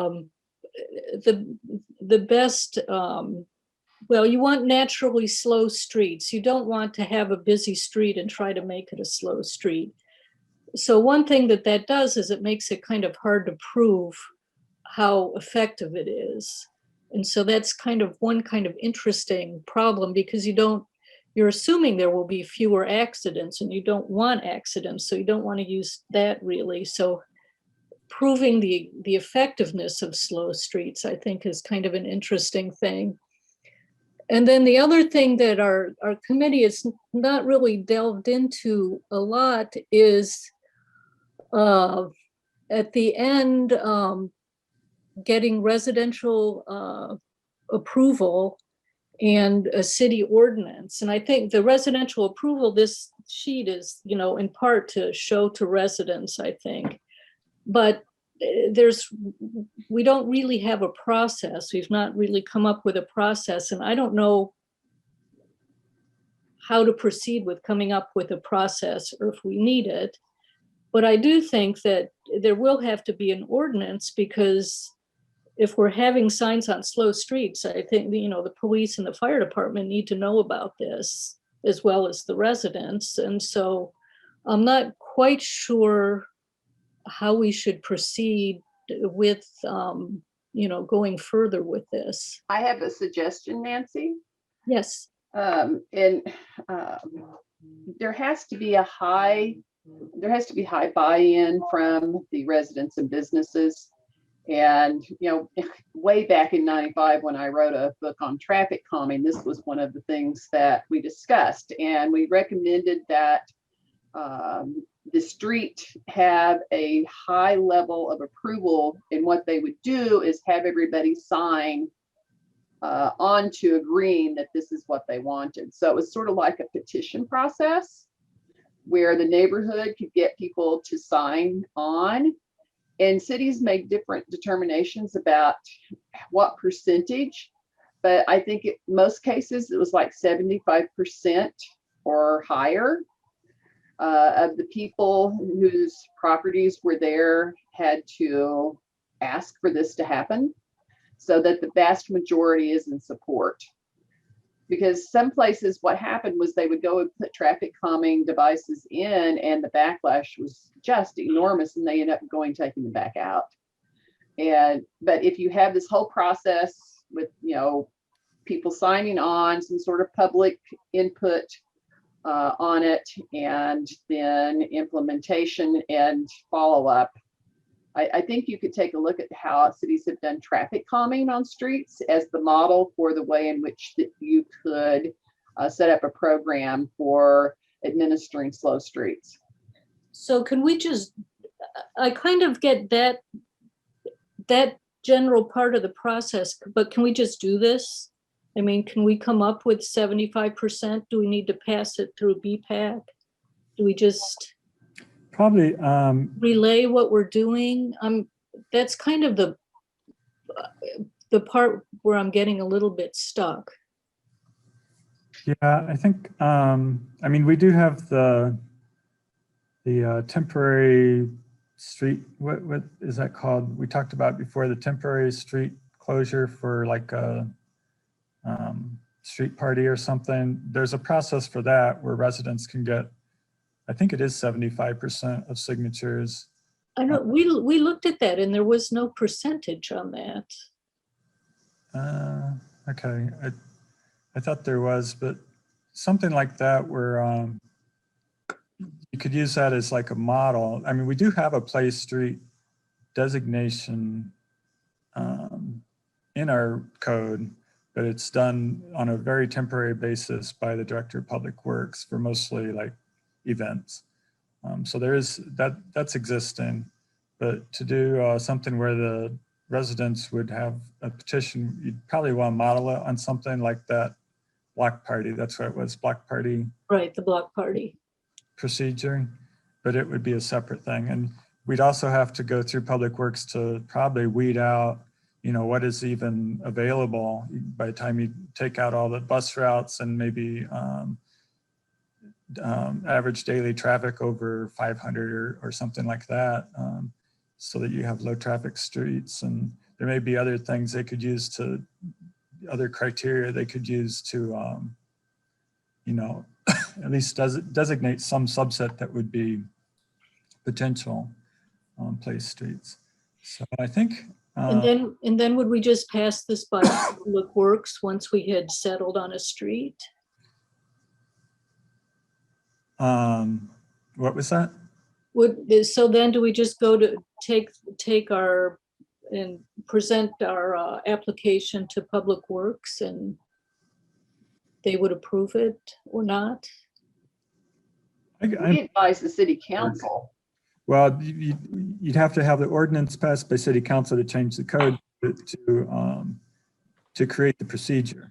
best. Well, you want naturally slow streets. You don't want to have a busy street and try to make it a slow street. So one thing that does is it makes it kind of hard to prove how effective it is. And so that's kind of one kind of interesting problem, because you're assuming there will be fewer accidents, and you don't want accidents, so you don't want to use that really. So proving the effectiveness of slow streets, I think, is kind of an interesting thing. And then the other thing that our committee has not really delved into a lot is at the end, getting residential approval and a city ordinance. And I think the residential approval, this sheet is, in part to show to residents, I think. But we don't really have a process. We've not really come up with a process, and I don't know how to proceed with coming up with a process, or if we need it. But I do think that there will have to be an ordinance, because if we're having signs on slow streets, I think, the police and the fire department need to know about this, as well as the residents. And so I'm not quite sure how we should proceed with, going further with this. I have a suggestion, Nancy. Yes. And there has to be high buy-in from the residents and businesses. And, way back in 95, when I wrote a book on traffic calming, this was one of the things that we discussed. And we recommended that the street have a high level of approval. And what they would do is have everybody sign on to agreeing that this is what they wanted. So it was sort of like a petition process where the neighborhood could get people to sign on. And cities make different determinations about what percentage, but I think in most cases it was like 75% or higher of the people whose properties were there had to ask for this to happen, so that the vast majority is in support. Because some places, what happened was they would go and put traffic calming devices in, and the backlash was just enormous, and they end up taking them back out. But if you have this whole process with, people signing on, some sort of public input on it, and then implementation and follow up, I think you could take a look at how cities have done traffic calming on streets as the model for the way in which that you could set up a program for administering slow streets. So can we just, I kind of get that general part of the process, but can we just do this? I mean, can we come up with 75%? Do we need to pass it through BPAC? Do we just Probably, relay what we're doing? That's kind of the part where I'm getting a little bit stuck. yeah, I think, we do have the temporary street, what is that called? We talked about before, the temporary street closure for like a street party or something. There's a process for that where residents can get, I think it is 75% of signatures. I know we looked at that and there was no percentage on that. Okay, I thought there was, but something like that where you could use that as like a model. I mean, we do have a play street designation in our code, but it's done on a very temporary basis by the Director of Public Works for mostly like events. So there is that's existing, but to do something where the residents would have a petition, you'd probably want to model it on something like that block party. That's what it was, block party. Right, the block party procedure, but it would be a separate thing. And we'd also have to go through Public Works to probably weed out, what is even available by the time you take out all the bus routes and maybe average daily traffic over 500 or something like that, so that you have low traffic streets. And there may be other things they could use to, other criteria they could use to, at least designate some subset that would be potential place streets. So I think. and then would we just pass this by Public Works once we had settled on a street? What was that? So then do we just go to take our and present our application to Public Works and they would approve it or not? We advise the city council. Well, you'd have to have the ordinance passed by city council to change the code to create the procedure.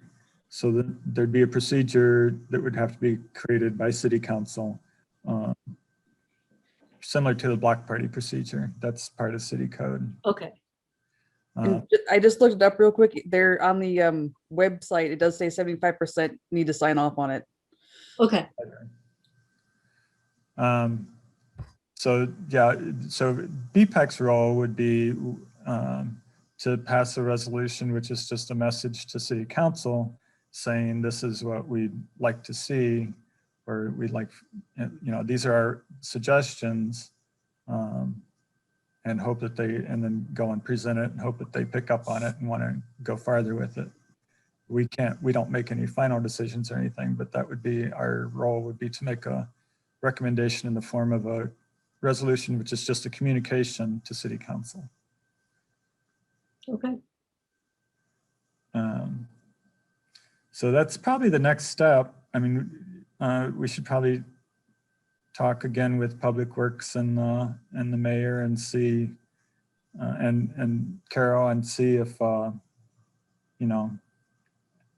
So there'd be a procedure that would have to be created by city council, similar to the block party procedure. That's part of city code. Okay. I just looked it up real quick. There on the website, it does say 75% need to sign off on it. Okay. So yeah, so BPEC's role would be to pass a resolution, which is just a message to City Council saying this is what we'd like to see, or we'd like, these are our suggestions, and hope that and then go and present it and hope that they pick up on it and want to go farther with it. We don't make any final decisions or anything, but that would be our role, would be to make a recommendation in the form of a resolution, which is just a communication to City Council. Okay. So that's probably the next step. I mean, we should probably talk again with Public Works and the mayor and see, and Carol, and see if,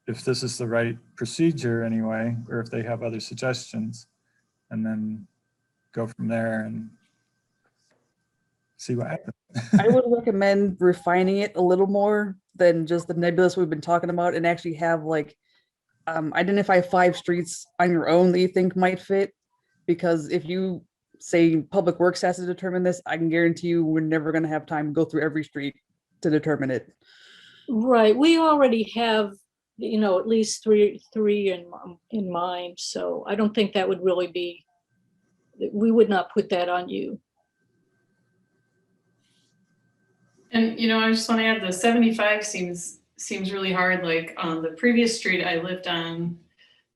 if this is the right procedure anyway, or if they have other suggestions, and then go from there and see what happens. I would recommend refining it a little more than just the nebulous we've been talking about, and actually have like identify 5 streets on your own that you think might fit. Because if you say Public Works has to determine this, I can guarantee you we're never going to have time to go through every street to determine it. Right. We already have, at least three in mind. So I don't think that would really be, we would not put that on you. And, I just want to add, the 75 seems really hard. Like on the previous street I lived on,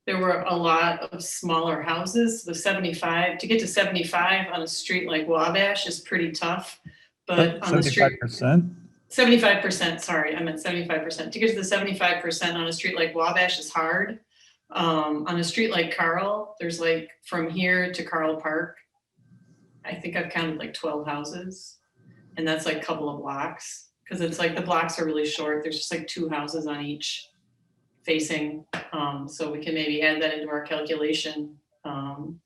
there were a lot of smaller houses. The 75, to get to 75 on a street like Wabash is pretty tough. But on the street, 75%, sorry, I meant 75%. To get to the 75% on a street like Wabash is hard. On a street like Carl, there's like from here to Carl Park, I think I've counted like 12 houses. And that's like a couple of blocks, because it's like the blocks are really short. There's just like 2 houses on each facing. So we can maybe add that into our calculation. And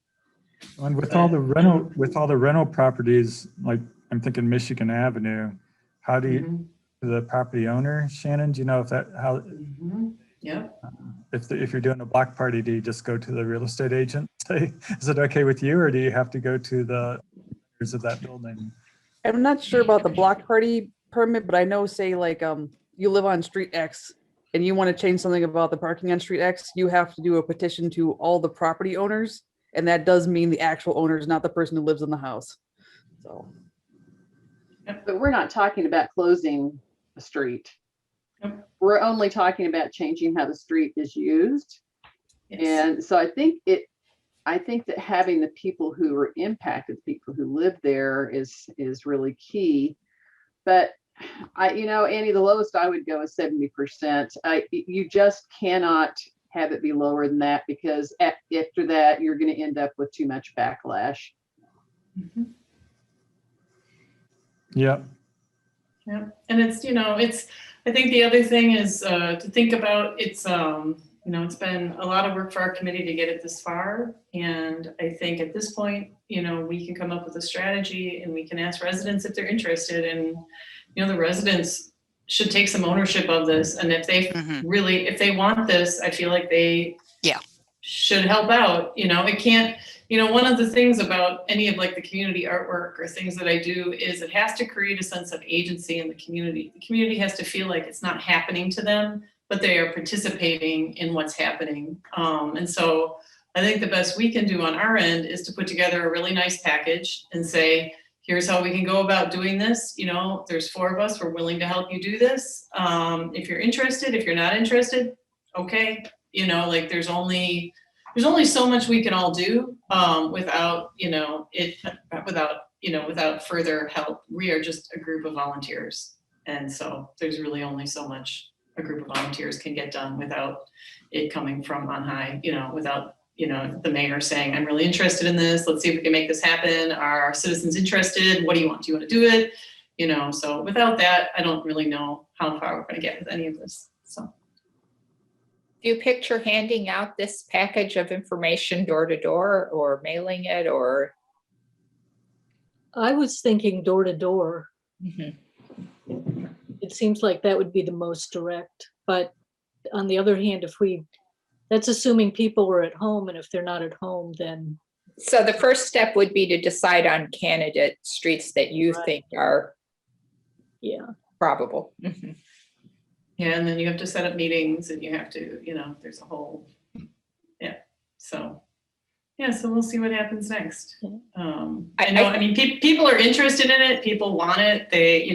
with all the rental properties, like I'm thinking Michigan Avenue, how do you, the property owner, Shannon, do you know if that, how, yeah, if you're doing a block party, do you just go to the real estate agent, say, is it okay with you, or do you have to go to the owners of that building? I'm not sure about the block party permit, but I know, say like you live on Street X and you want to change something about the parking on Street X, you have to do a petition to all the property owners. And that does mean the actual owners, not the person who lives in the house. So. But we're not talking about closing the street. Yep. We're only talking about changing how the street is used. Yes. And so I think that having the people who are impacted, people who live there is really key. But Annie, the lowest I would go is 70%. You just cannot have it be lower than that, because after that, you're going to end up with too much backlash. Mm-hmm. Yeah. Yeah. And it's, I think the other thing is to think about, it's been a lot of work for our committee to get it this far. And I think at this point, we can come up with a strategy and we can ask residents if they're interested. And, the residents should take some ownership of this. And if they really, if they want this, I feel like they should help out. It can't, one of the things about any of like the community artwork or things that I do is it has to create a sense of agency in the community. The community has to feel like it's not happening to them, but they are participating in what's happening. And so I think the best we can do on our end is to put together a really nice package and say, here's how we can go about doing this. There's 4 of us, we're willing to help you do this. If you're interested, if you're not interested, okay. There's only so much we can all do without further help. We are just a group of volunteers. And so there's really only so much a group of volunteers can get done without it coming from on high, without, the mayor saying, I'm really interested in this. Let's see if we can make this happen. Are our citizens interested? What do you want? Do you want to do it? So without that, I don't really know how far we're going to get with any of this. So. Do you picture handing out this package of information door to door or mailing it, or? I was thinking door to door. It seems like that would be the most direct, but on the other hand, that's assuming people are at home, and if they're not at home, then So the first step would be to decide on candidate streets that you think are Yeah. probable. Mhm. Yeah, and then you have to set up meetings and you have to, there's a whole, yeah. So, yeah, so we'll see what happens next. I know, I mean, people are interested in it. People want it. They,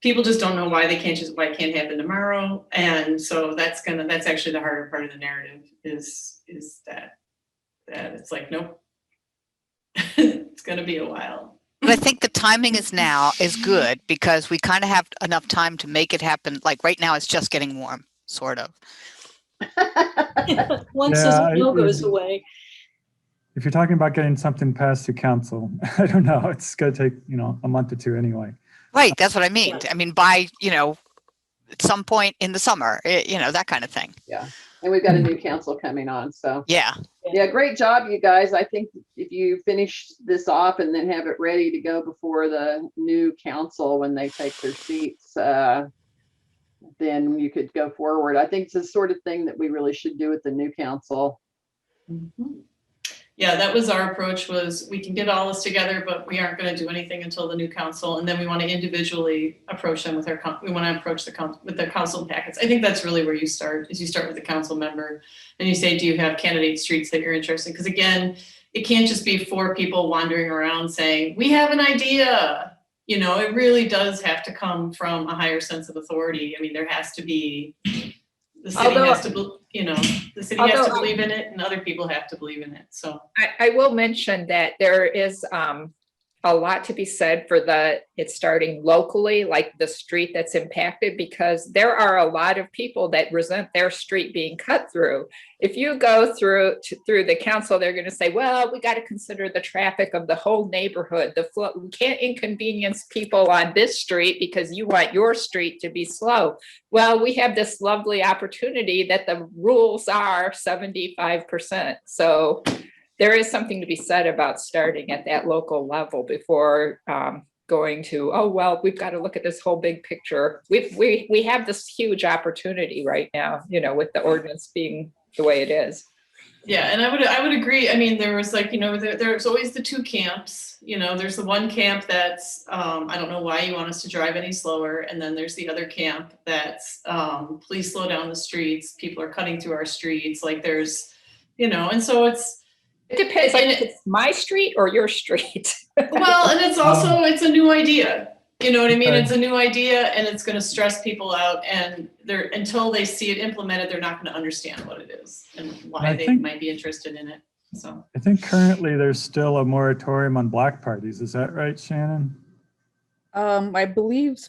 people just don't know why it can't happen tomorrow. And so that's actually the harder part of the narrative is that it's like, nope, it's going to be a while. But I think the timing is good because we kind of have enough time to make it happen. Like right now, it's just getting warm, sort of. Once the snow goes away. If you're talking about getting something passed through council, I don't know, it's going to take, a month or two anyway. Right, that's what I mean. I mean, by, at some point in the summer, that kind of thing. Yeah, and we've got a new council coming on, so. Yeah. Yeah, great job, you guys. I think if you finish this off and then have it ready to go before the new council when they take their seats, then you could go forward. I think it's the sort of thing that we really should do with the new council. Mm-hmm. Yeah, that was our approach, was we can get all this together, but we aren't going to do anything until the new council. And then we want to individually approach them with we want to approach the council with their council packets. I think that's really where you start, is you start with the council member and you say, do you have candidate streets that you're interested in? Because again, it can't just be 4 people wandering around saying, we have an idea. It really does have to come from a higher sense of authority. I mean, there has to be, the city has to, the city has to believe in it and other people have to believe in it. So I will mention that there is a lot to be said for it's starting locally, like the street that's impacted, because there are a lot of people that resent their street being cut through. If you go through the council, they're going to say, well, we got to consider the traffic of the whole neighborhood. The flow, we can't inconvenience people on this street because you want your street to be slow. Well, we have this lovely opportunity that the rules are 75%. So there is something to be said about starting at that local level before going to, oh, well, we've got to look at this whole big picture. We have this huge opportunity right now, with the ordinance being the way it is. Yeah, and I would agree. I mean, there was there's always the 2 camps. There's the one camp that's I don't know why you want us to drive any slower, and then there's the other camp that's please slow down the streets. People are cutting through our streets. Like there's, and so it depends if it's my street or your street. Well, and it's also, it's a new idea. You know what I mean? It's a new idea and it's going to stress people out, and until they see it implemented, they're not going to understand what it is and why they might be interested in it. So I think currently there's still a moratorium on block parties. Is that right, Shannon? I believe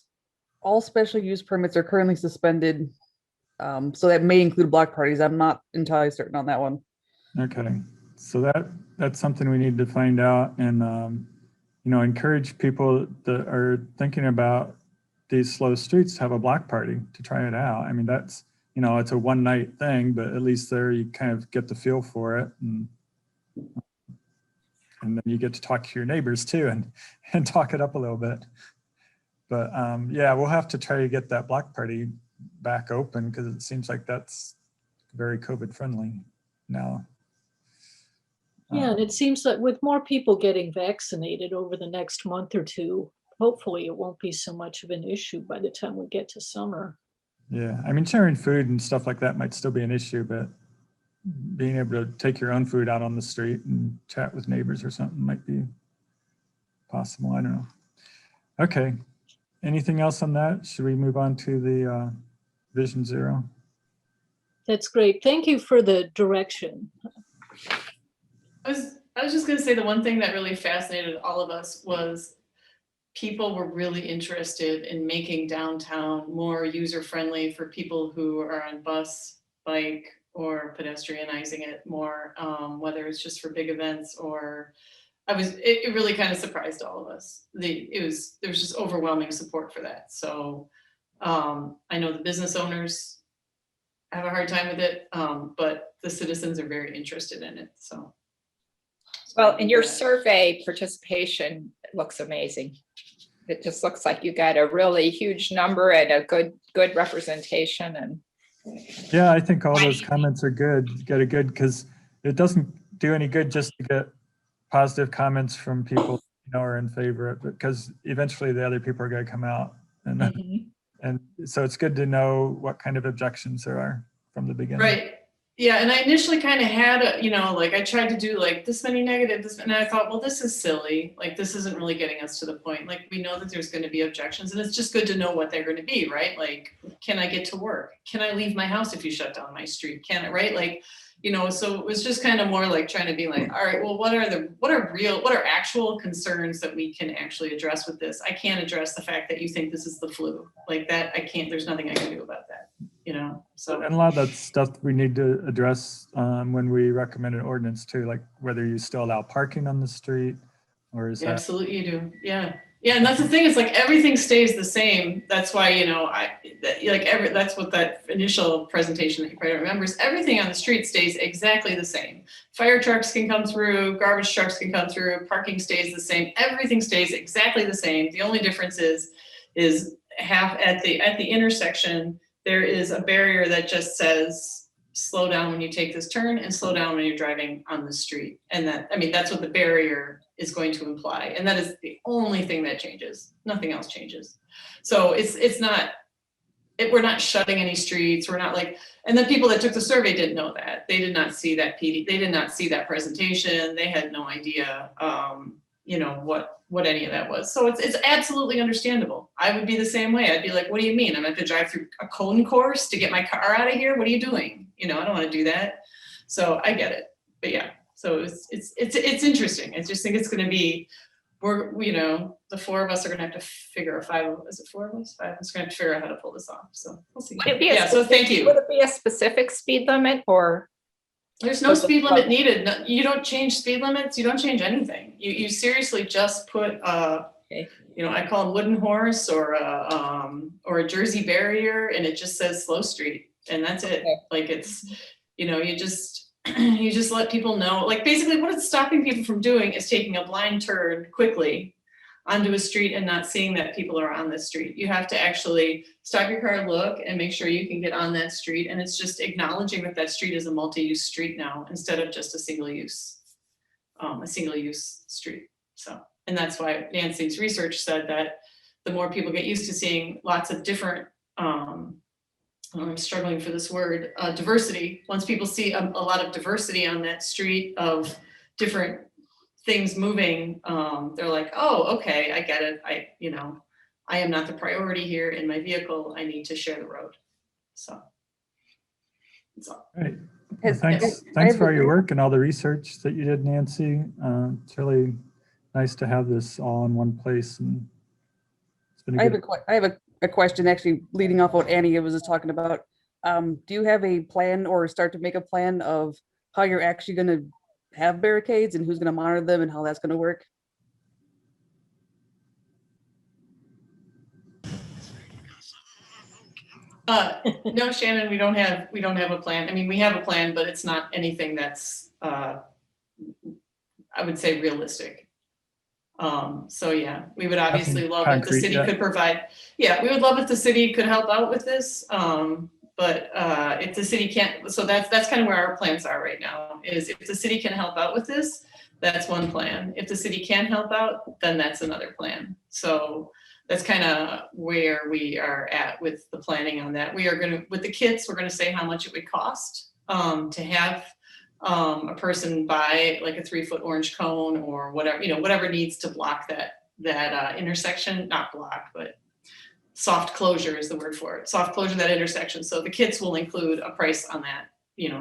all special use permits are currently suspended. So that may include block parties. I'm not entirely certain on that one. Okay. So that's something we need to find out and, encourage people that are thinking about these slow streets to have a block party to try it out. I mean, that's, it's a one night thing, but at least there you kind of get the feel for it. And then you get to talk to your neighbors too and talk it up a little bit. But yeah, we'll have to try to get that block party back open because it seems like that's very COVID friendly now. Yeah, and it seems that with more people getting vaccinated over the next month or two, hopefully it won't be so much of an issue by the time we get to summer. Yeah, I mean, sharing food and stuff like that might still be an issue, but being able to take your own food out on the street and chat with neighbors or something might be possible. I don't know. Okay, anything else on that? Should we move on to the Vision Zero? That's great. Thank you for the direction. I was just going to say the one thing that really fascinated all of us was people were really interested in making downtown more user-friendly for people who are on bus, bike, or pedestrianizing it more, whether it's just for big events or it really kind of surprised all of us. There was just overwhelming support for that. So I know the business owners have a hard time with it, but the citizens are very interested in it. So. Well, and your survey participation looks amazing. It just looks like you got a really huge number and a good representation. And yeah, I think all those comments are good. You got a good, because it doesn't, do any good just to get positive comments from people are in favor of it, because eventually the other people are going to come out. And so it's good to know what kind of objections there are from the beginning. Right. Yeah, and I initially kind of had I tried to do like this many negative, and I thought, well, this is silly. Like, this isn't really getting us to the point. Like, we know that there's going to be objections, and it's just good to know what they're going to be, right? Like, can I get to work? Can I leave my house if you shut down my street? Can I, right? Like, so it was just kind of more like trying to be like, all right, well, what are actual concerns that we can actually address with this? I can't address the fact that you think this is the flu. Like that, I can't, there's nothing I can do about that. So. And a lot of that stuff we need to address when we recommend an ordinance too, like whether you still allow parking on the street or is that. Absolutely you do. Yeah. Yeah. And that's the thing, is like everything stays the same. That's why, that's what that initial presentation that you probably remember is, everything on the street stays exactly the same. Fire trucks can come through, garbage trucks can come through, parking stays the same. Everything stays exactly the same. The only difference is half at the intersection, there is a barrier that just says, slow down when you take this turn and slow down when you're driving on the street. And that's what the barrier is going to imply. And that is the only thing that changes. Nothing else changes. So we're not shutting any streets. We're not like, and the people that took the survey didn't know that. They did not see that PD. They did not see that presentation. They had no idea, what any of that was. So it's absolutely understandable. I would be the same way. I'd be like, what do you mean? I'm going to drive through a cone course to get my car out of here? What are you doing? I don't want to do that. So I get it. But yeah, so it's interesting. I just think it's going to be, the four of us are going to have to figure is it four of us? Five of us are going to have to figure out how to pull this off. So we'll see. So thank you. Would it be a specific speed limit, or? There's no speed limit needed. No, you don't change speed limits. You don't change anything. You seriously just put, I call them wooden horse or a Jersey barrier, and it just says slow street, and that's it. Okay. Like it's, you just let people know. Like basically, what it's stopping people from doing is taking a blind turn quickly onto a street and not seeing that people are on the street. You have to actually stop your car, look, and make sure you can get on that street. And it's just acknowledging that street is a multi-use street now, instead of just a single-use street. So, and that's why Nancy's research said that the more people get used to seeing lots of different, I'm struggling for this word, diversity. Once people see a lot of diversity on that street of different things moving, they're like, oh, okay, I get it. I am not the priority here in my vehicle. I need to share the road. So that's all. Great. Well, thanks for all your work and all the research that you did, Nancy. It's really nice to have this all in one place. And it's been I have a question actually leading off what Annie was just talking about. Do you have a plan or start to make a plan of how you're actually going to have barricades and who's going to monitor them and how that's going to work? No, Shannon, we don't have a plan. I mean, we have a plan, but it's not anything that's, I would say, realistic. So yeah, we would obviously love if the city could provide. Yeah, we would love if the city could help out with this. But if the city can't, so that's kind of where our plans are right now, is if the city can help out with this, that's one plan. If the city can't help out, then that's another plan. So that's kind of where we are at with the planning on that. We are going to, with the kits, we're going to say how much it would cost to have a person buy like a 3-foot orange cone or whatever, whatever needs to block that intersection, not block, but soft closure is the word for it. Soft closure that intersection. So the kits will include a price on that,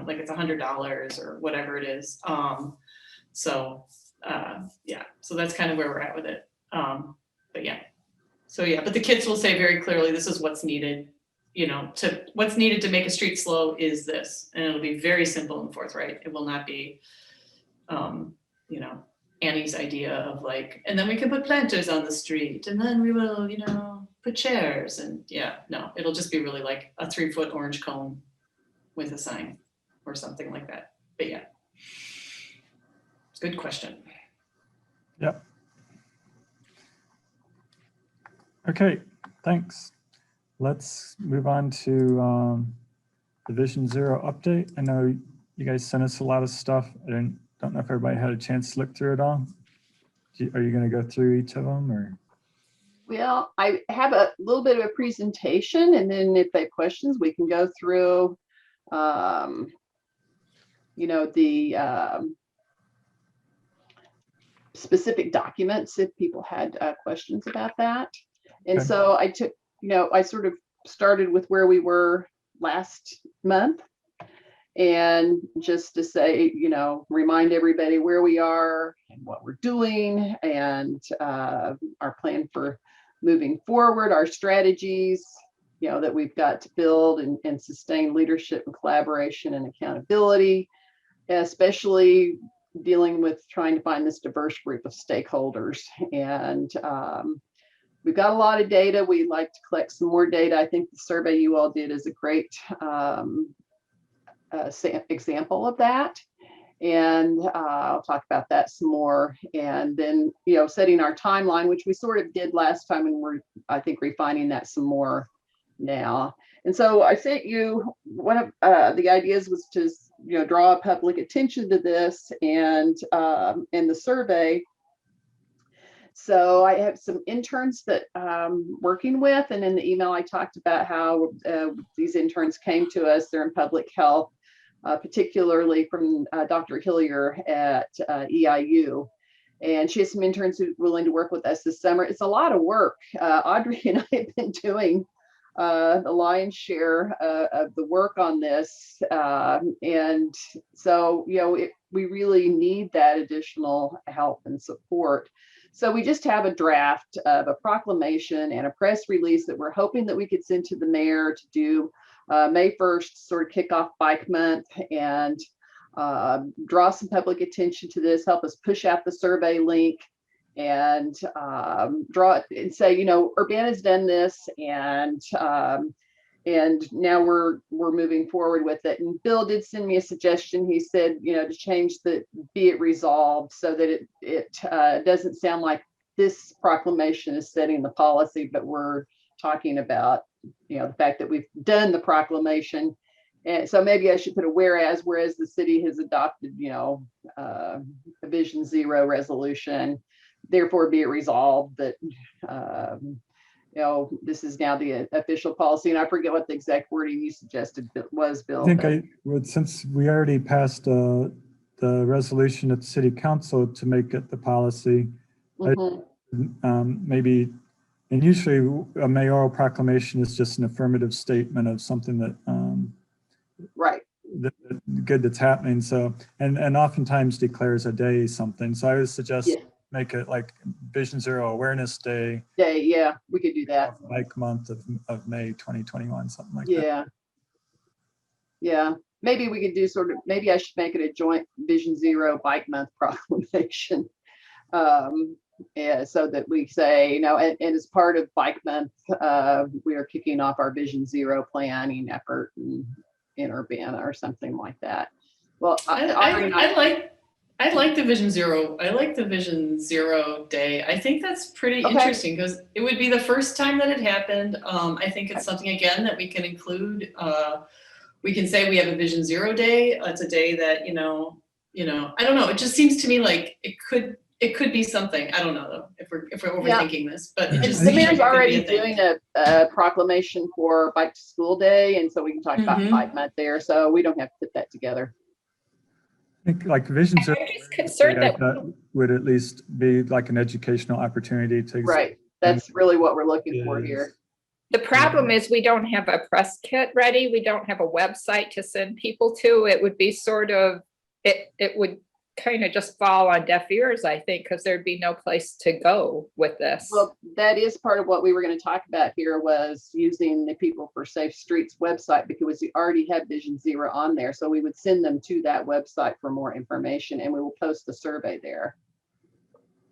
like it's $100 or whatever it is. Yeah, so that's kind of where we're at with it. But yeah. So yeah, but the kits will say very clearly, this is what's needed, what's needed to make a street slow is this, and it'll be very simple and forthright. It will not be, Annie's idea of like, and then we can put planters on the street, and then we will, put chairs, and yeah, no, it'll just be really like a 3-foot orange cone with a sign or something like that. But yeah, good question. Yep. Okay, thanks. Let's move on to the Vision Zero update. I know you guys sent us a lot of stuff. I don't know if everybody had a chance to look through it all. Are you going to go through each of them or? Well, I have a little bit of a presentation, and then if they have questions, we can go through, you know, the specific documents if people had questions about that. And Okay. so I took, you know, I sort of started with where we were last month, and just to say, you know, remind everybody where we are and what we're doing, and our plan for moving forward, our strategies, you know, that we've got to build and sustain leadership and collaboration and accountability, especially dealing with trying to find this diverse group of stakeholders. And we've got a lot of data. We'd like to collect some more data. I think the survey you all did is a great example of that. And I'll talk about that some more. And then, you know, setting our timeline, which we sort of did last time, and we're, I think, refining that some more now. And so I sent you one of the ideas was to, you know, draw public attention to this and the survey. So I have some interns that I'm working with, and in the email I talked about how these interns came to us. They're in public health, particularly from Dr. Hillier at EIU. And she has some interns who are willing to work with us this summer. It's a lot of work. Audrey and I have been doing the lion's share of the work on this. And so, you know, we really need that additional help and support. So we just have a draft of a proclamation and a press release that we're hoping that we could send to the mayor to do May 1st, sort of kick off Bike Month, and draw some public attention to this, help us push out the survey link, and draw it and say, you know, Urbana's done this, and now we're moving forward with it. And Bill did send me a suggestion. He said, you know, to change the "be it resolved" so that it doesn't sound like this proclamation is setting the policy, but we're talking about, you know, the fact that we've done the proclamation. And so maybe I should put a whereas the city has adopted, you know, a Vision Zero resolution. Therefore, be it resolved that, you know, this is now the official policy. And I forget what the exact wording you suggested was, Bill. I think I would, since we already passed the resolution at the city council to make it the policy, maybe, and usually a mayoral proclamation is just an affirmative statement of something that, right, good that's happening. So, and oftentimes declares a day something. So I would suggest make it like Vision Zero Awareness Day. Yeah, we could do that. Bike Month of May 2021, something like that. Yeah. Yeah. Maybe we could do sort of, maybe I should make it a joint Vision Zero Bike Month proclamation. Yeah, so that we say, you know, and as part of Bike Month, we are kicking off our Vision Zero planning effort in Urbana or something like that. Well, I like the Vision Zero. I like the Vision Zero Day. I think that's pretty interesting because it would be the first time that it happened. I think it's something, again, that we can include. We can say we have a Vision Zero Day. It's a day that, you know, I don't know. It just seems to me like it could be something. I don't know though, if we're overthinking this, but it just the mayor's already doing a proclamation for Bike to School Day, and so we can talk about Bike Month there. So we don't have to put that together. I think like Vision Zero I'm just concerned that would at least be like an educational opportunity to. Right. That's really what we're looking for here. The problem is we don't have a press kit ready. We don't have a website to send people to. It would be sort of, it would kind of just fall on deaf ears, I think, because there'd be no place to go with this. Well, that is part of what we were going to talk about here, was using the People for Safe Streets website, because we already have Vision Zero on there. So we would send them to that website for more information, and we will post the survey there.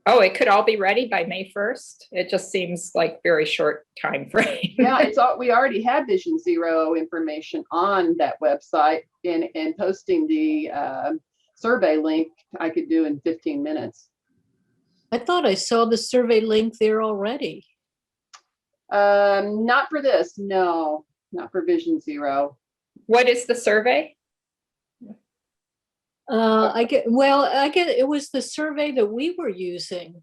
Oh, it could all be ready by May 1st. It just seems like very short time frame. Yeah, we already have Vision Zero information on that website, and posting the survey link I could do in 15 minutes. I thought I saw the survey link there already. Not for this, no, not for Vision Zero. What is the survey? I get it was the survey that we were using.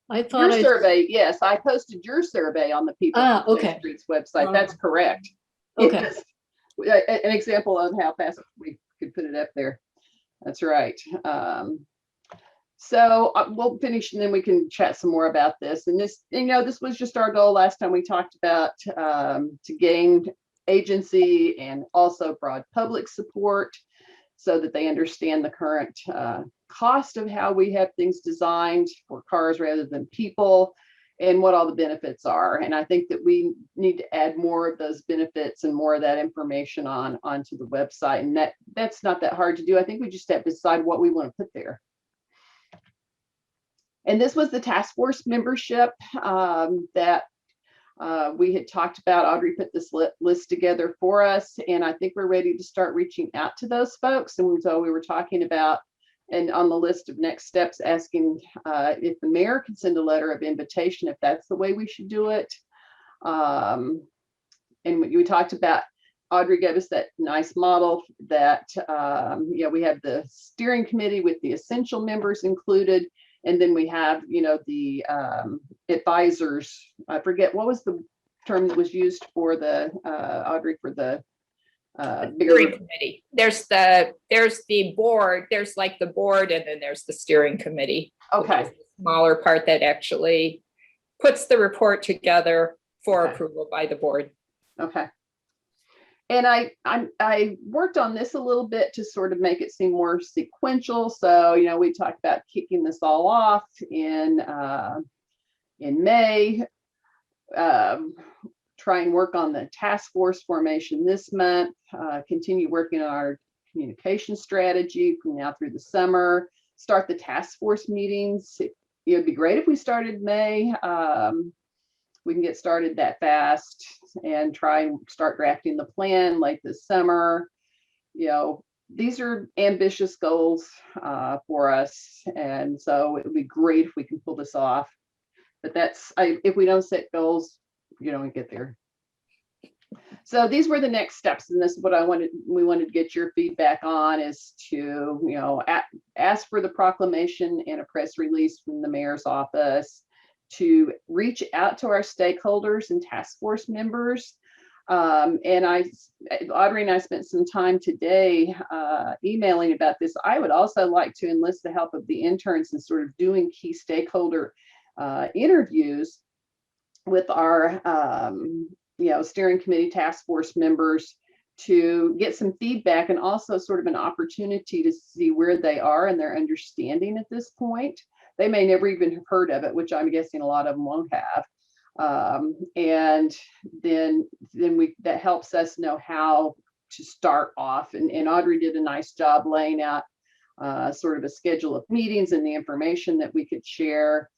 I thought Your survey, yes, I posted your survey on the People Ah, Who Play okay. Streets website. That's correct. Okay. Yes. An example of how fast we could put it up there. That's right. So we'll finish and then we can chat some more about this. And this, this was just our goal last time we talked about to gain agency and also broad public support so that they understand the current cost of how we have things designed for cars rather than people and what all the benefits are. And I think that we need to add more of those benefits and more of that information onto the website. And that's not that hard to do. I think we just have to decide what we want to put there. And this was the task force membership that we had talked about. Audrey put this list together for us, and I think we're ready to start reaching out to those folks. And so we were talking about, and on the list of next steps, asking if the mayor can send a letter of invitation, if that's the way we should do it. And we talked about, Audrey gave us that nice model that, we have the steering committee with the essential members included. And then we have, the advisors. I forget, what was the term that was used for the, Audrey, for the steering committee. There's the board, there's like the board, and then there's the steering committee. Okay. The smaller part that actually puts the report together for approval by the board. Okay. And I worked on this a little bit to sort of make it seem more sequential. So, we talked about kicking this all off in May, try and work on the task force formation this month, continue working on our communication strategy from now through the summer, start the task force meetings. It'd be great if we started May. We can get started that fast and try and start drafting the plan late this summer. These are ambitious goals for us. And so it would be great if we can pull this off. But if we don't set goals, you don't get there. So these were the next steps. And this is what we wanted to get your feedback on, is to, ask for the proclamation and a press release from the mayor's office, to reach out to our stakeholders and task force members. And Audrey and I spent some time today emailing about this. I would also like to enlist the help of the interns in sort of doing key stakeholder interviews with our steering committee task force members to get some feedback, and also sort of an opportunity to see where they are in their understanding at this point. They may never even have heard of it, which I'm guessing a lot of them won't have. And then that helps us know how to start off. And Audrey did a nice job laying out sort of a schedule of meetings and the information that we could share.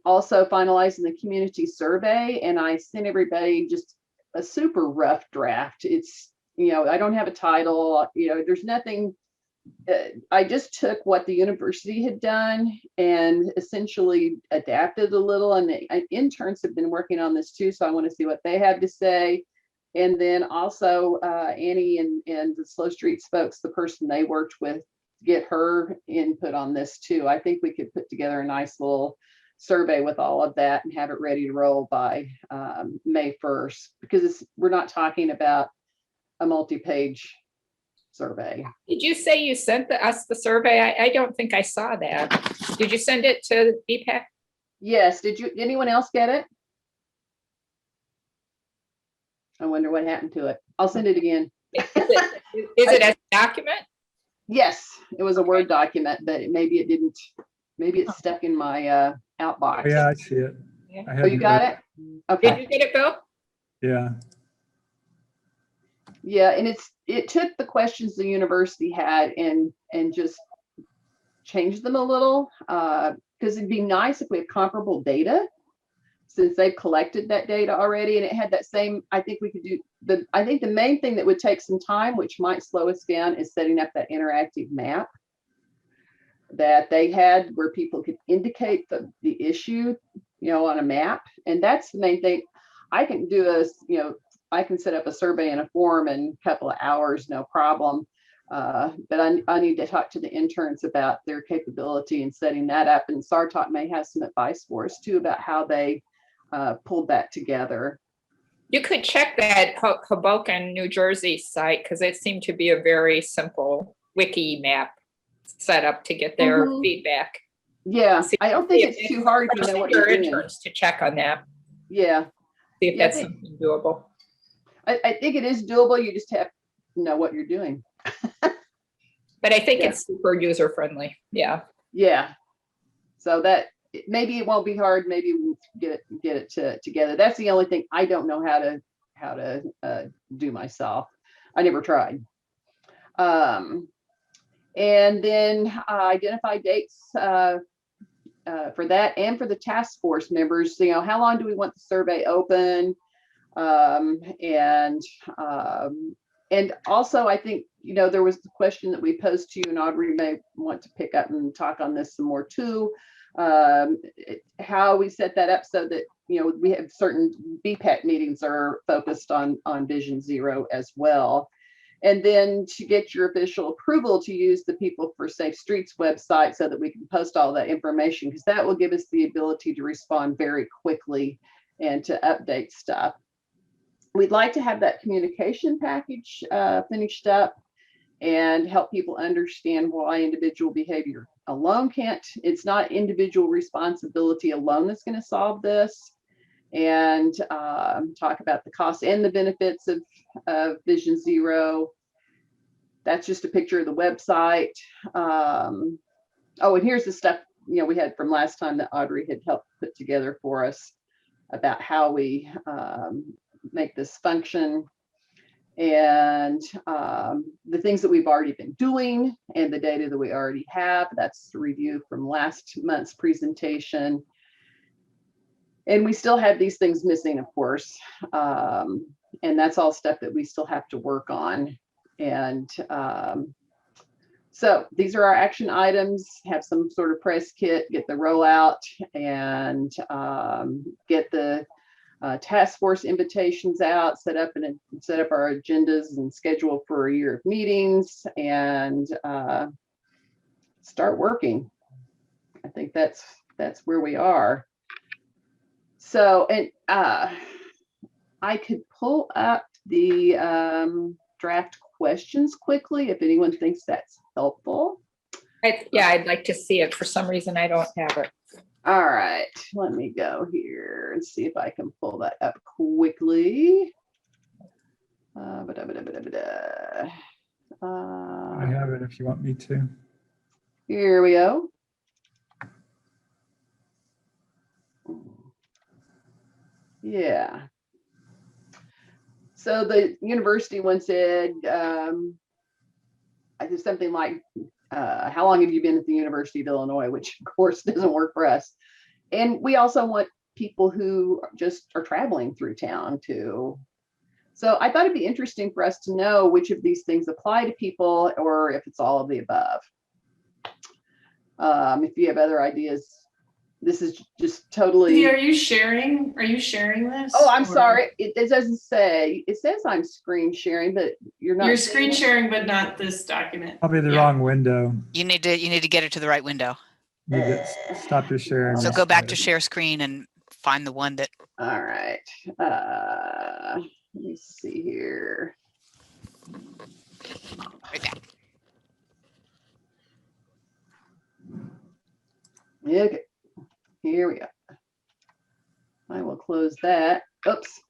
Also finalizing the community survey, and I sent everybody just a super rough draft. It's, I don't have a title, there's nothing. I just took what the university had done and essentially adapted a little, and the interns have been working on this too, so I want to see what they have to say. And then also Annie and the Slow Streets folks, the person they worked with, get her input on this too. I think we could put together a nice little survey with all of that and have it ready to roll by May 1st, because we're not talking about a multi-page survey. Did you say you sent us the survey? I don't think I saw that. Did you send it to BPAC? Yes. Did anyone else get it? I wonder what happened to it. I'll send it again. Is it a document? Yes, it was a Word document, but maybe it didn't. Maybe it's stuck in my outbox. Yeah, I see it. Yeah. I Oh, you got it? Okay. Did you get it, Bill? Yeah. Yeah, and it took the questions the university had and just changed them a little, because it'd be nice if we have comparable data, since they've collected that data already, and it had that same. I think we could do I think the main thing that would take some time, which might slow us down, is setting up that interactive map that they had, where people could indicate the issue, on a map. And that's the main thing. I can do I can set up a survey in a form in a couple of hours, no problem. But I need to talk to the interns about their capability in setting that up. And SARTOC may have some advice for us too about how they pulled that together. You could check that Hoboken, New Jersey site because it seemed to be a very simple wiki map set up to get their feedback. Yeah, I don't think it's too hard if you know what you're doing. Interns to check on that. Yeah. See if that's something doable. I think it is doable. You just have to know what you're doing. But I think it's super user friendly. Yeah. Yeah. So that maybe it won't be hard. Maybe we'll get it together. That's the only thing I don't know how to do myself. I never tried. And then identify dates for that and for the task force members. You know, how long do we want the survey open? And also, I think, you know, there was the question that we posed to you, and Audrey may want to pick up and talk on this some more too. How we set that up so that, you know, we have certain BPAC meetings are focused on Vision Zero as well. And then to get your official approval to use the People for Safe Streets website so that we can post all that information, because that will give us the ability to respond very quickly and to update stuff. We'd like to have that communication package finished up and help people understand why individual behavior alone can't, it's not individual responsibility alone that's going to solve this. And talk about the costs and the benefits of Vision Zero. That's just a picture of the website. Oh, and here's the stuff, you know, we had from last time that Audrey had helped put together for us about how we make this function, and the things that we've already been doing and the data that we already have. That's the review from last month's presentation. And we still have these things missing, of course. And that's all stuff that we still have to work on. And so these are our action items. Have some sort of press kit, get the rollout, and get the task force invitations out, set up our agendas and schedule for a year of meetings, and start working. I think that's where we are. So, and I could pull up the draft questions quickly if anyone thinks that's helpful. I'd like to see it. For some reason, I don't have it. All right, let me go here and see if I can pull that up quickly. I have it if you want me to. Here we go. Yeah. So the university one said, I did something like, how long have you been at the University of Illinois, which of course doesn't work for us. And we also want people who just are traveling through town too. So I thought it'd be interesting for us to know which of these things apply to people or if it's all of the above. If you have other ideas, this is just totally. Are you sharing this? Oh, I'm sorry. It doesn't say. It says I'm screen sharing, but you're not. You're screen sharing, but not this document. Probably the wrong window. You need to get it to the right window. You stop your share. So go back to share screen and find the one that. All right. Let me see here. Right there. Okay. Here we go. I will close that. Oops.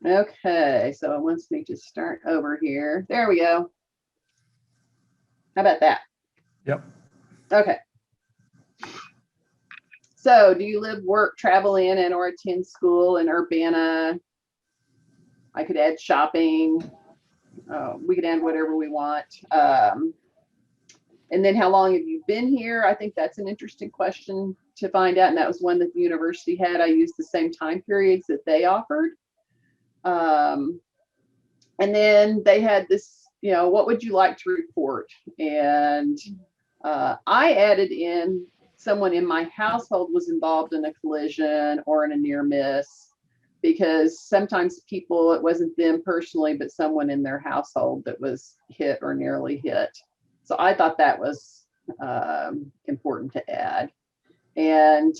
Okay, so it wants me to start over here. There we go. How about that? Yep. Okay. So do you live, work, travel in, and or attend school in Urbana? I could add shopping. We could add whatever we want. And then how long have you been here? I think that's an interesting question to find out. And that was one that the university had. I used the same time periods that they offered. And then they had this, you know, what would you like to report? And I added in someone in my household was involved in a collision or in a near miss. because sometimes people, it wasn't them personally, but someone in their household that was hit or nearly hit. So I thought that was important to add. And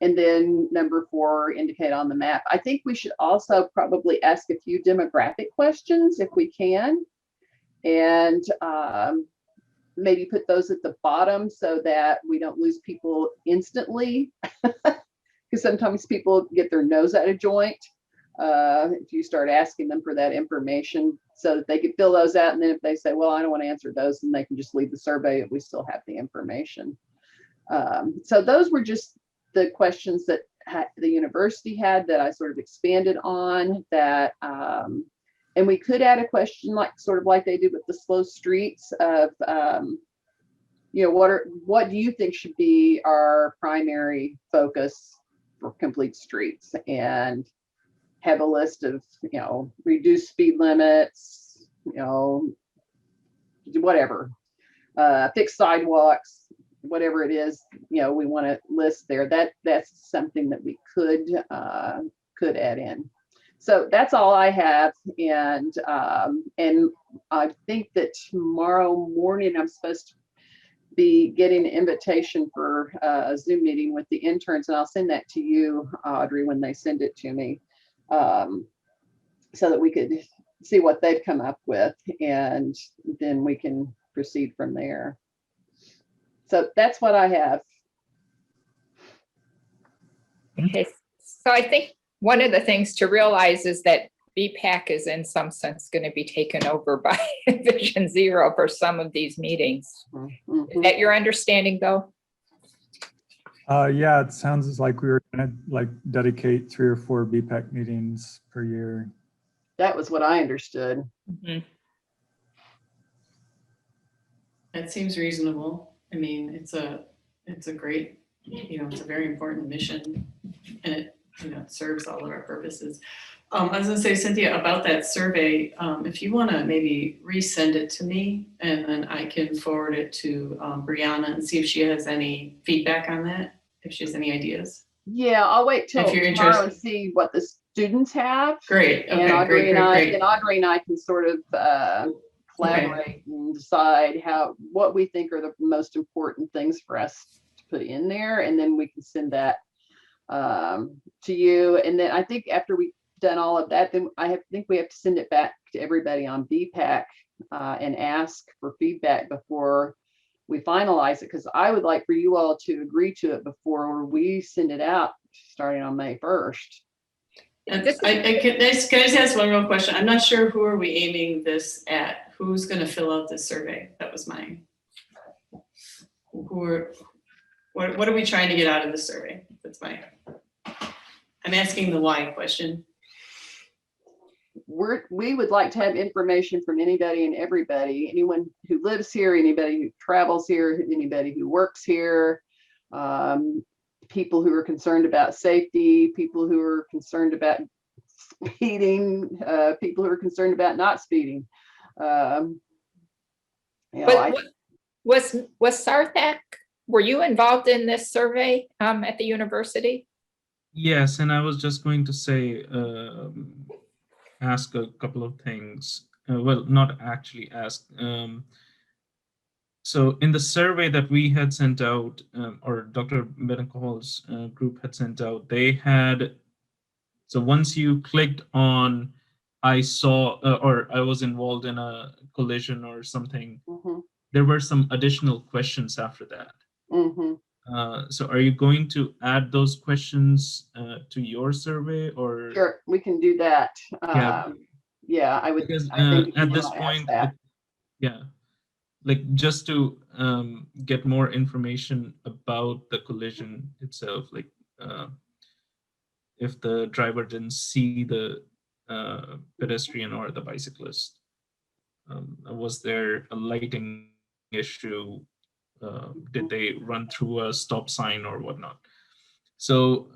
then number 4, indicate on the map. I think we should also probably ask a few demographic questions if we can, and maybe put those at the bottom so that we don't lose people instantly. Because sometimes people get their nose out of joint if you start asking them for that information, so that they can fill those out. And then if they say, well, I don't want to answer those, then they can just leave the survey if we still have the information. So those were just the questions that the university had that I sort of expanded on that. And we could add a question like sort of like they did with the slow streets of, you know, what do you think should be our primary focus for complete streets, and have a list of, you know, reduce speed limits, you know, whatever, fix sidewalks, whatever it is, you know, we want to list there. That's something that we could add in. So that's all I have. And I think that tomorrow morning I'm supposed to be getting an invitation for a Zoom meeting with the interns, and I'll send that to you, Audrey, when they send it to me, so that we could see what they've come up with, and then we can proceed from there. So that's what I have. Okay, so I think one of the things to realize is that BPAC is in some sense going to be taken over by Vision Zero for some of these meetings. Is that your understanding, though? Yeah, it sounds like we were gonna like dedicate 3 or 4 BPAC meetings per year. That was what I understood. That seems reasonable. I mean, it's a great, you know, it's a very important mission, and it, you know, it serves all of our purposes. I was gonna say, Cynthia, about that survey, if you wanna maybe resend it to me, and then I can forward it to Brianna and see if she has any feedback on that, if she has any ideas. Yeah, I'll wait till If you're tomorrow and interested. see what the students have. Great, okay, And Audrey great. and Audrey and I can sort of collaborate and decide what we think are the most important things for us to put in there, and then we can send that to you. And then I think after we've done all of that, then I think we have to send it back to everybody on BPAC and ask for feedback before we finalize it, because I would like for you all to agree to it before we send it out starting on May 1st. And can I just ask one real question? I'm not sure who are we aiming this at? Who's going to fill out this survey? That was mine. What are we trying to get out of the survey? I'm asking the why question. We would like to have information from anybody and everybody, anyone who lives here, anybody who travels here, anybody who works here, people who are concerned about safety, people who are concerned about speeding, people who are concerned about not speeding. You know, But was Sarthak, were you involved in this survey at the university? Yes, and I was just going to say, ask a couple of things. Well, not actually ask. So in the survey that we had sent out, or Dr. Benacol's group had sent out, they had, so once you clicked on, I saw, or I was involved in a collision or something, there were some additional questions after that. So are you going to add those questions to your survey, or? Sure, we can do that. Yeah, I would. Because I think at this point, yeah, like just to get more information about the collision itself, like if the driver didn't see the pedestrian or the bicyclist, was there a lighting issue? Did they run through a stop sign or whatnot? So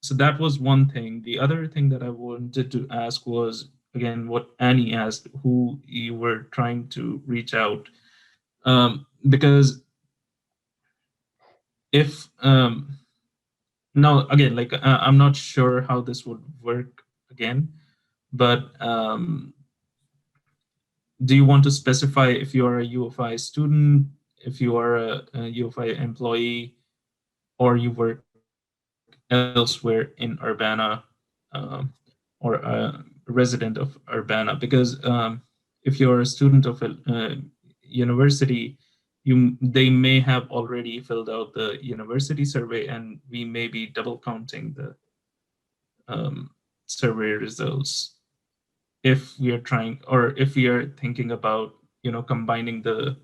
so that was one thing. The other thing that I wanted to ask was, again, what Annie asked, who you were trying to reach out, because if Now, again, like I'm not sure how this would work again, but do you want to specify if you are a U of I student, if you are a U of I employee, or you work elsewhere in Urbana, or a resident of Urbana? Because if you're a student of a university, they may have already filled out the university survey, and we may be double counting the survey results if we are trying, or if we are thinking about, combining the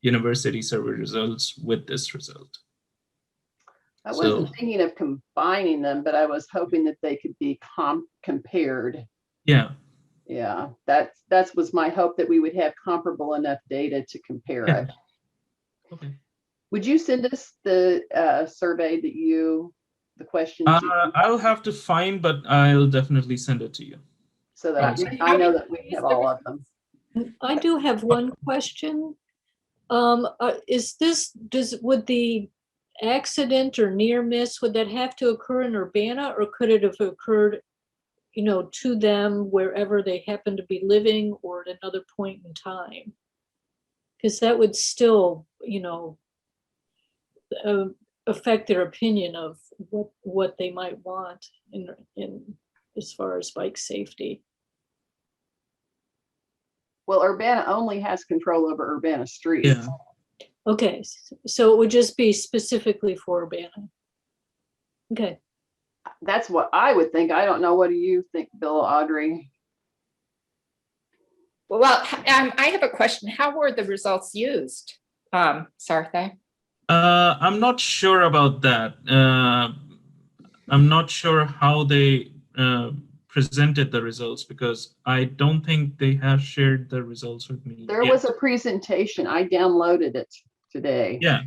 university survey results with this result. I So- wasn't thinking of combining them, but I was hoping that they could be compared. Yeah. Yeah, that was my hope, that we would have comparable enough data to compare Yeah. it. Okay. Would you send us the survey the questions? I'll have to find, but I'll definitely send it to you. So that I know that we have all of them. I do have one question. Would the accident or near miss, would that have to occur in Urbana, or could it have occurred, to them wherever they happen to be living, or at another point in time? Because that would still, affect their opinion of what they might want in as far as bike safety. Well, Urbana only has control over Urbana streets. Yeah. Okay, so it would just be specifically for Urbana. Okay. That's what I would think. I don't know. What do you think, Bill, Audrey? Well, I have a question. How were the results used, Sarthak? I'm not sure about that. I'm not sure how they presented the results, because I don't think they have shared the results with me. There was a presentation. I downloaded it today. Yeah.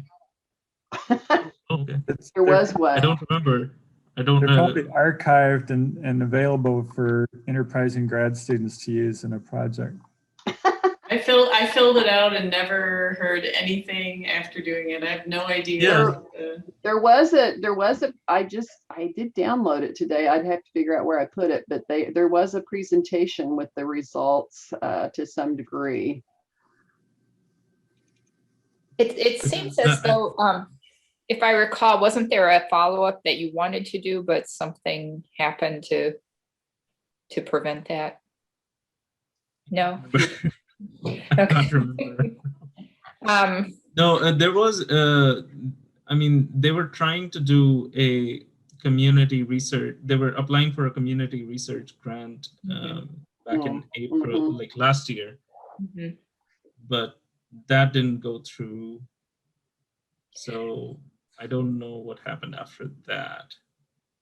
Okay. There was one. I don't remember. I don't They're know. probably archived and available for enterprising grad students to use in a project. I filled it out and never heard anything after doing it. I have no idea. Yeah. There was a I did download it today. I'd have to figure out where I put it, but there was a presentation with the results to some degree. It seems as though, if I recall, wasn't there a follow-up that you wanted to do, but something happened to prevent that? No? I can't remember. No, there was, they were trying to do a community research. They were applying for a community research grant back in April, like last year. Mm-hmm. But that didn't go through. So I don't know what happened after that.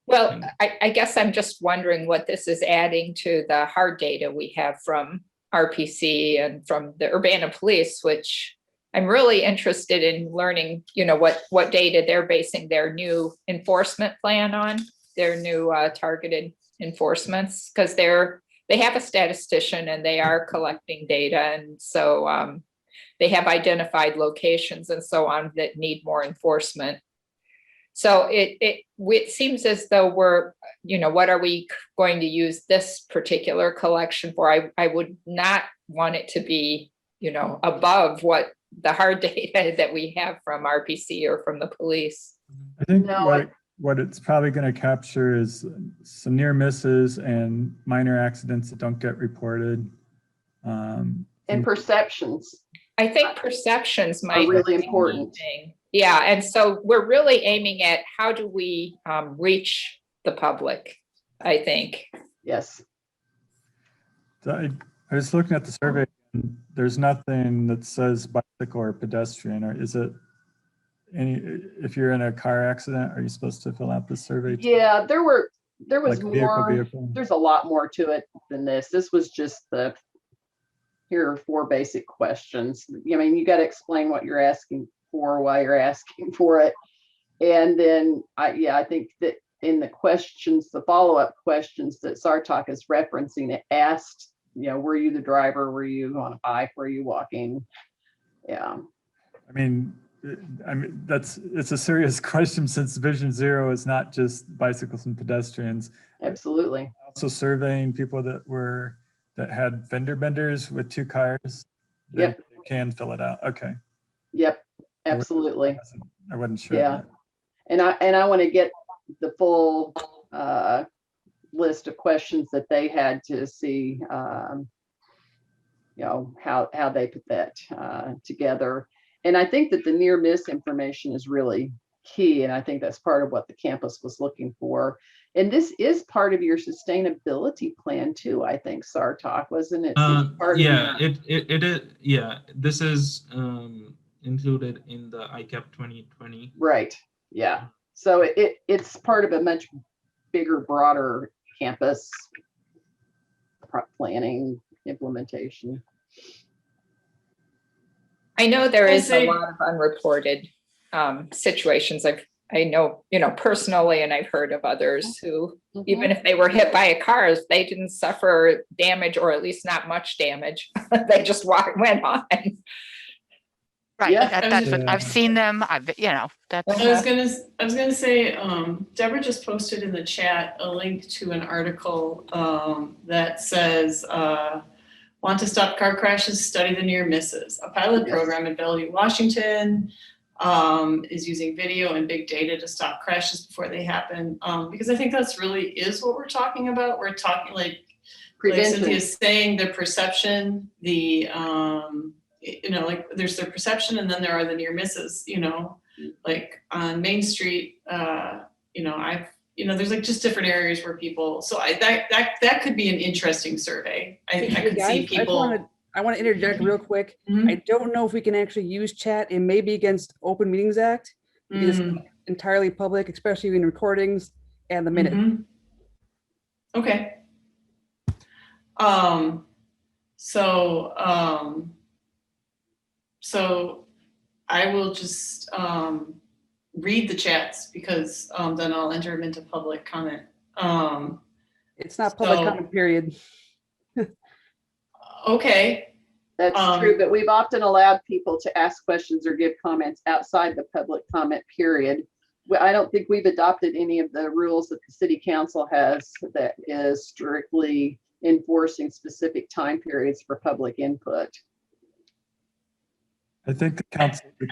Well, I guess I'm just wondering what this is adding to the hard data we have from RPC and from the Urbana Police, which I'm really interested in learning, what data they're basing their new enforcement plan on, their new targeted enforcements, because they have a statistician and they are collecting data. And so they have identified locations and so on that need more enforcement. So it seems as though we're, what are we going to use this particular collection for? I would not want it to be, above what the hard data that we have from RPC or from the police. I think what it's probably going to capture is some near misses and minor accidents that don't get reported. And perceptions. I think perceptions might are really be important. thing. Yeah, and so we're really aiming at how do we reach the public, I think. Yes. I was looking at the survey, and there's nothing that says bicycle or pedestrian, or is it if you're in a car accident, are you supposed to fill out the survey? Yeah, there was Like more, there's a lot more to it than this. This was just here are 4 basic questions. You got to explain what you're asking for, why you're asking for it. And then I think that in the questions, the follow-up questions that Sarthak is referencing, it asked, were you the driver? Were you on a bike? Were you walking? Yeah. I mean, it's a serious question since Vision Zero is not just bicycles and pedestrians. Absolutely. Also surveying people that had fender benders with 2 cars. Yep. They can fill it out. Okay. Yep, absolutely. I wasn't sure. Yeah. And I want to get the full list of questions that they had to see, how they put that together. And I think that the near miss information is really key. And I think that's part of what the campus was looking for. And this is part of your sustainability plan too, I think, Sartok, wasn't it? Yeah, it is. Yeah, this is included in the ICAP 2020. Right. Yeah. So it's part of a much bigger, broader campus planning implementation. I know there is a lot of unreported situations. I know, personally, and I've heard of others who, even if they were hit by a car, they didn't suffer damage, or at least not much damage. They just went on. Right. Yeah. That's what I've seen them. That's. I was gonna say, Deborah just posted in the chat a link to an article that says, "Want to stop car crashes? Study the near misses." A pilot program in Bellevue, Washington, is using video and big data to stop crashes before they happen. Because I think that's really is what we're talking about. We're talking like Cynthia's saying, the perception, like there's their perception, and then there are the near misses, like on Main Street, there's like just different areas where people, so that could be an interesting survey. I could see people. I want to interject real quick. Mhm. I don't know if we can actually use chat. It may be against Open Meetings Act because it's entirely public, especially in recordings and the minute. Mhm. Okay. So I will just read the chats because then I'll enter them into public comment. It's not public comment period. Okay. That's true, but we've often allowed people to ask questions or give comments outside the public comment period. I don't think we've adopted any of the rules that the city council has that is strictly enforcing specific time periods for public input. I think the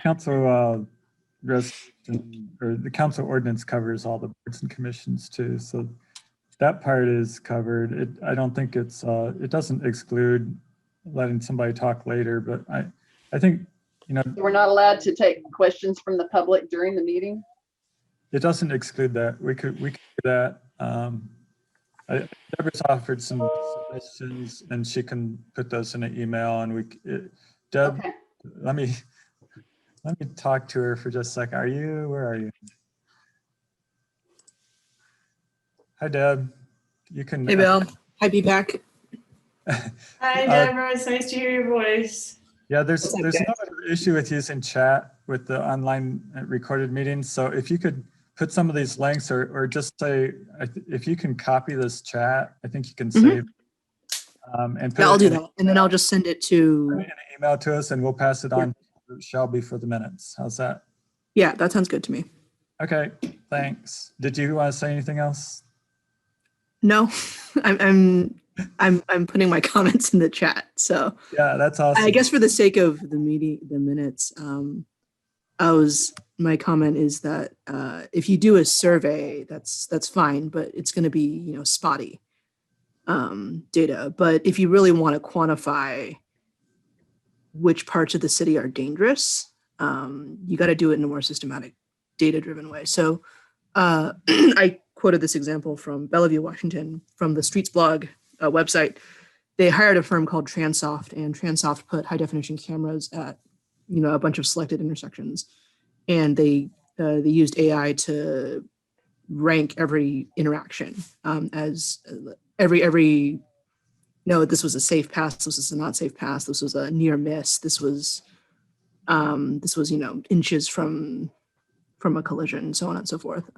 council resolution or the council ordinance covers all the boards and commissions too. So that part is covered. I don't think it doesn't exclude letting somebody talk later, but I think, We're not allowed to take questions from the public during the meeting. it doesn't exclude that. We could do that. Deborah's offered some suggestions and she can put those in an email, and Deb, Okay. let me talk to her for just a second. Where are you? Hi, Deb. You can. Hey, Bill. Hi, BPAC. Hi, Deborah. It's nice to hear your voice. Yeah, there's no issue with using chat with the online recorded meetings. So if you could put some of these links or just say, if you can copy this chat, I think you can save. And I'll do that. And then I'll just send it to. An email to us and we'll pass it on to Shelby for the minutes. How's that? Yeah, that sounds good to me. Okay, thanks. Did you want to say anything else? No, I'm putting my comments in the chat. So yeah, that's awesome. I guess for the sake of the meeting, the minutes, my comment is that if you do a survey, that's fine, but it's going to be spotty data. But if you really want to quantify which parts of the city are dangerous, you got to do it in a more systematic, data-driven way. So I quoted this example from Bellevue, Washington, from the Streets blog website. They hired a firm called Transoft, and Transoft put high-definition cameras at a bunch of selected intersections, and they used AI to rank every interaction as every no, this was a safe pass, this was a not safe pass, this was a near miss, this was inches from a collision, so on and so forth.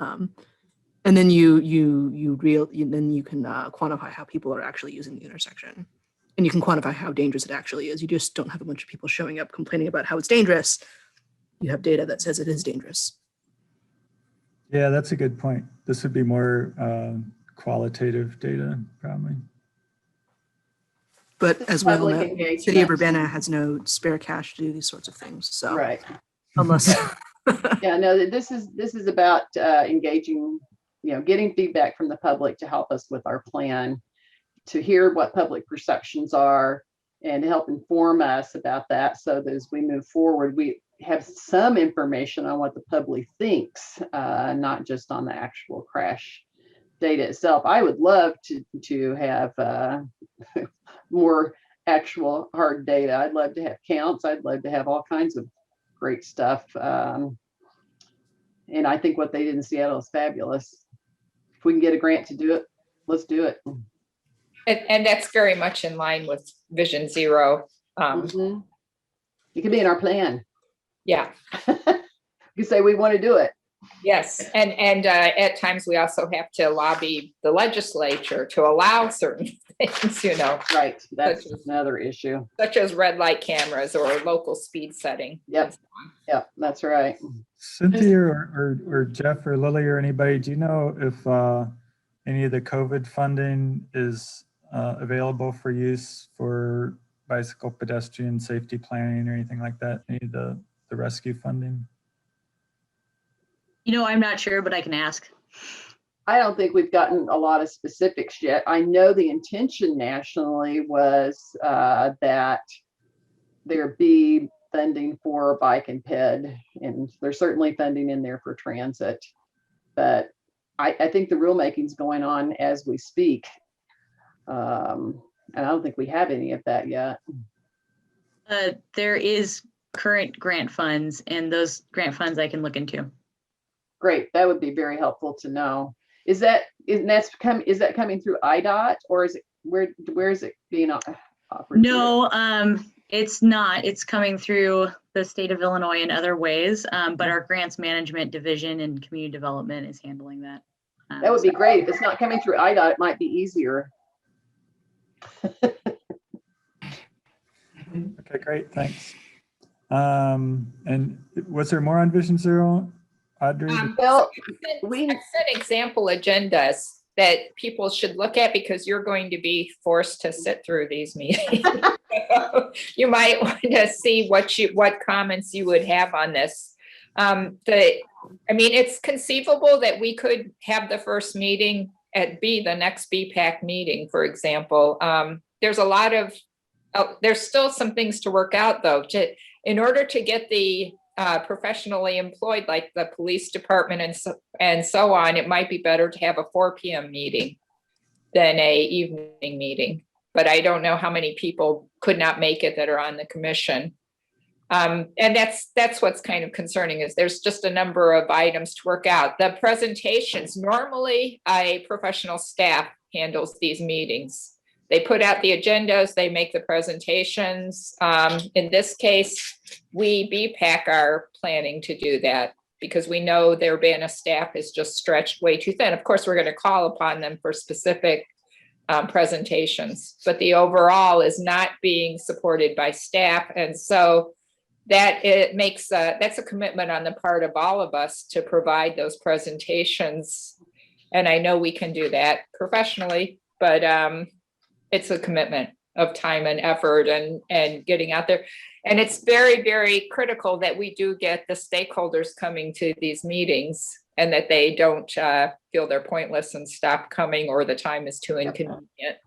And then you can quantify how people are actually using the intersection, and you can quantify how dangerous it actually is. You just don't have a bunch of people showing up complaining about how it's dangerous, you have data that says it is dangerous. Yeah, that's a good point. This would be more qualitative data, probably. But as we all Public know, City of engagement. Urbana has no spare cash to do these sorts of things. So Right. unless Yeah, no, this is about engaging, getting feedback from the public to help us with our plan, to hear what public perceptions are and to help inform us about that, so that as we move forward, we have some information on what the public thinks, not just on the actual crash data itself. I would love to have more actual hard data. I'd love to have counts. I'd love to have all kinds of great stuff. And I think what they did in Seattle is fabulous. If we can get a grant to do it, let's do it. And that's very much in line with Vision Zero. Mhm. It could be in our plan. Yeah. You say we want to do it. Yes, and at times we also have to lobby the legislature to allow certain things, Right, that's another issue. such as red light cameras or local speed setting. Yep, yep, that's right. Cynthia or Jeff or Lily or anybody, do you know if any of the COVID funding is available for use for bicycle pedestrian safety planning or anything like that? Any of the rescue funding? I'm not sure, but I can ask. I don't think we've gotten a lot of specifics yet. I know the intention nationally was that there be funding for bike and ped, and there's certainly funding in there for transit. But I think the rulemaking is going on as we speak. And I don't think we have any of that yet. There is current grant funds, and those grant funds I can look into. Great, that would be very helpful to know. Is that coming through IDOT, or is it where is it being offered? No, it's not. It's coming through the state of Illinois in other ways, but our grants management division and community development is handling that. That would be great. If it's not coming through IDOT, it might be easier. Okay, great, thanks. And was there more on Vision Zero, Audrey? Well, I set example agendas that people should look at, because you're going to be forced to sit through these meetings. You might want to see what comments you would have on this. It's conceivable that we could have the first meeting at the next BPAC meeting, for example. There's there's still some things to work out, though. In order to get the professionally employed, like the police department and so on, it might be better to have a 4 p.m. meeting than a evening meeting. But I don't know how many people could not make it that are on the commission. And that's what's kind of concerning, is there's just a number of items to work out. The presentations, normally a professional staff handles these meetings. They put out the agendas, they make the presentations. In this case, we BPAC are planning to do that, because we know their Urbana staff is just stretched way too thin. Of course, we're going to call upon them for specific presentations, but the overall is not being supported by staff. And so that it makes that's a commitment on the part of all of us to provide those presentations. And I know we can do that professionally, but it's a commitment of time and effort and getting out there. And it's very, very critical that we do get the stakeholders coming to these meetings, and that they don't feel they're pointless and stop coming, or the time is too inconvenient.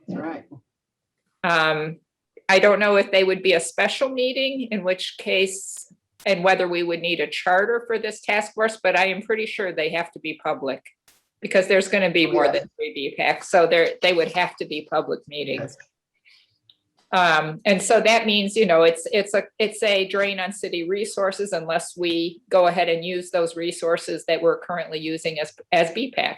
That's right. I don't know if they would be a special meeting, in which case, and whether we would need a charter for this task force, but I am pretty sure they have to be public, because there's going to be more than 3 BPACs. So they would have to be public meetings. And so that means, it's a drain on city resources unless we go ahead and use those resources that we're currently using as BPAC.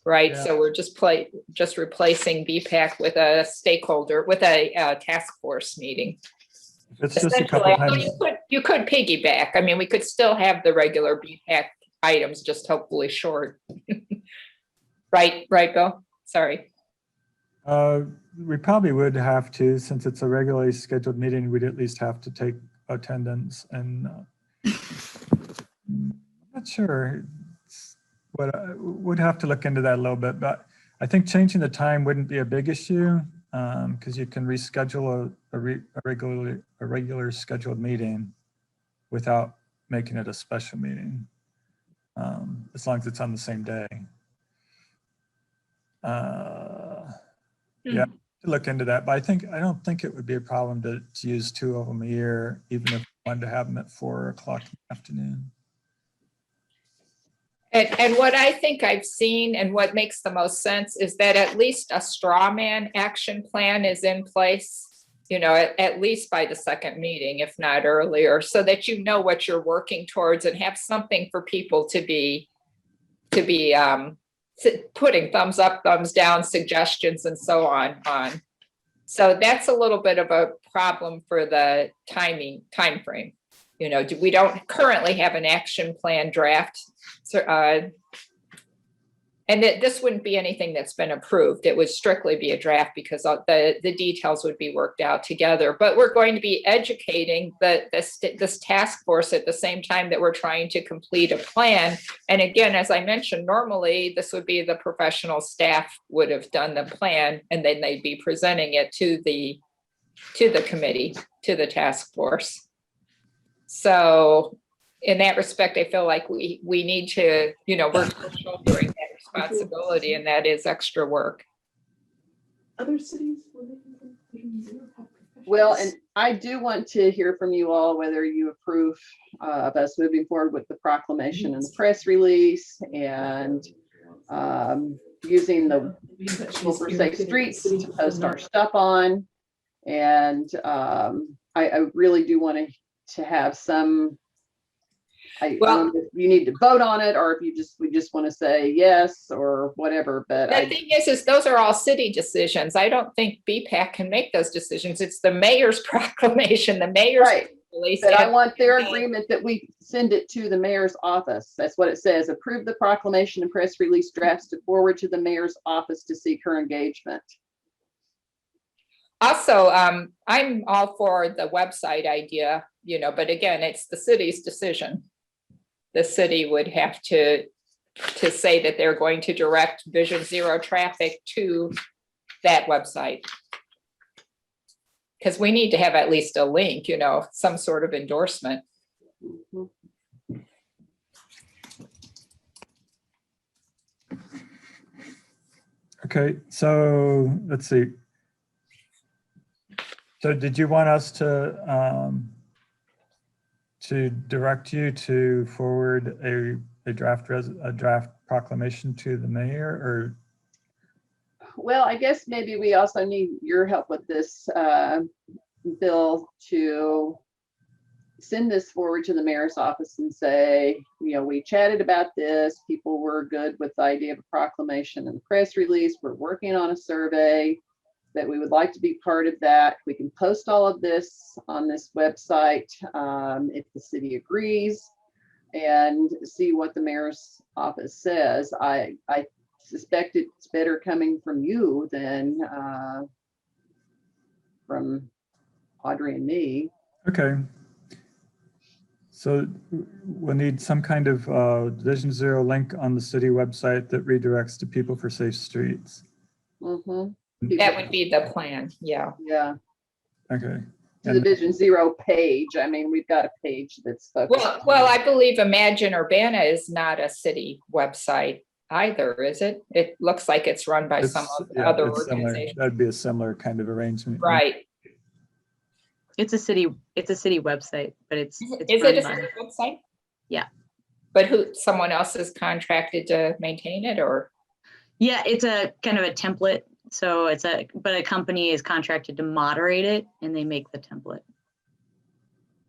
Right. Yeah. So we're just replacing BPAC with a stakeholder, with a task force meeting. It's just a couple times. You could piggyback. We could still have the regular BPAC items, just hopefully short. Right, Bill? Sorry. We probably would have to, since it's a regularly scheduled meeting, we'd at least have to take attendance, and I'm not sure. But I would have to look into that a little bit, but I think changing the time wouldn't be a big issue because you can reschedule a regular scheduled meeting without making it a special meeting, as long as it's on the same day. Yeah, look into that, but I don't think it would be a problem to use 2 of them a year, even if we wanted to have them at 4 o'clock in the afternoon. And what I think I've seen and what makes the most sense is that at least a straw man action plan is in place, you know, at least by the second meeting, if not earlier, so that you know what you're working towards and have something for people to be putting thumbs up, thumbs down, suggestions, and so on. So that's a little bit of a problem for the time frame. You know, we don't currently have an action plan draft. So, and this wouldn't be anything that's been approved. It would strictly be a draft because the details would be worked out together. But we're going to be educating this task force at the same time that we're trying to complete a plan. And again, as I mentioned, normally this would be the professional staff would have done the plan, and then they'd be presenting it to the committee, to the task force. So in that respect, I feel like we need to, you know, we're shouldering that responsibility, and that is extra work. Other cities? Well, and I do want to hear from you all whether you approve of us moving forward with the proclamation and the press release, and using the for Safe Streets to post our stuff on. And I really do want to have some. I don't know if you need to vote on it, or if we just want to say yes or whatever. But the thing is those are all city decisions. I don't think BPAC can make those decisions. It's the mayor's proclamation, the mayor's release. But I want their agreement that we send it to the mayor's office. That's what it says. Approve the proclamation and press release drafts to forward to the mayor's office to seek her engagement. Also, I'm all for the website idea, you know, but again, it's the city's decision. The city would have to say that they're going to direct Vision Zero traffic to that website. Because we need to have at least a link, you know, some sort of endorsement. Okay, so let's see. So did you want us to direct you to forward a draft proclamation to the mayor, or? Well, I guess maybe we also need your help with this, Bill, to send this forward to the mayor's office and say, you know, we chatted about this. People were good with the idea of a proclamation and the press release. We're working on a survey that we would like to be part of that. We can post all of this on this website if the city agrees, and see what the mayor's office says. I suspect it's better coming from you than from Audrey and me. Okay. So we'll need some kind of Vision Zero link on the city website that redirects to People for Safe Streets. That would be the plan. Yeah. Yeah. Okay. To the Vision Zero page. I mean, we've got a page that's focused. Well, I believe Imagine Urbana is not a city website either, is it? It looks like it's run by some other organization. That'd be a similar kind of arrangement. Right. It's a city website, but it's is it a city website? Yeah. But someone else is contracted to maintain it, or? Yeah, it's a kind of a template. So but a company is contracted to moderate it, and they make the template.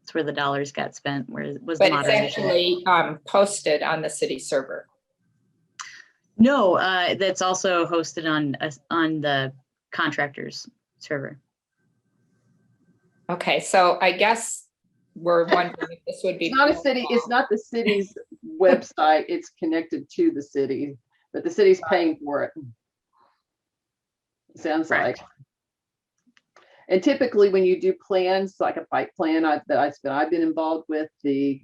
That's where the dollars got spent. Where was the moderation? But it's actually posted on the city server. No, that's also hosted on the contractor's server. Okay, so I guess we're wondering if this would be. It's not a city. It's not the city's website. It's connected to the city, but the city's paying for it. Sounds like. And typically when you do plans, like a bike plan that I've been involved with, the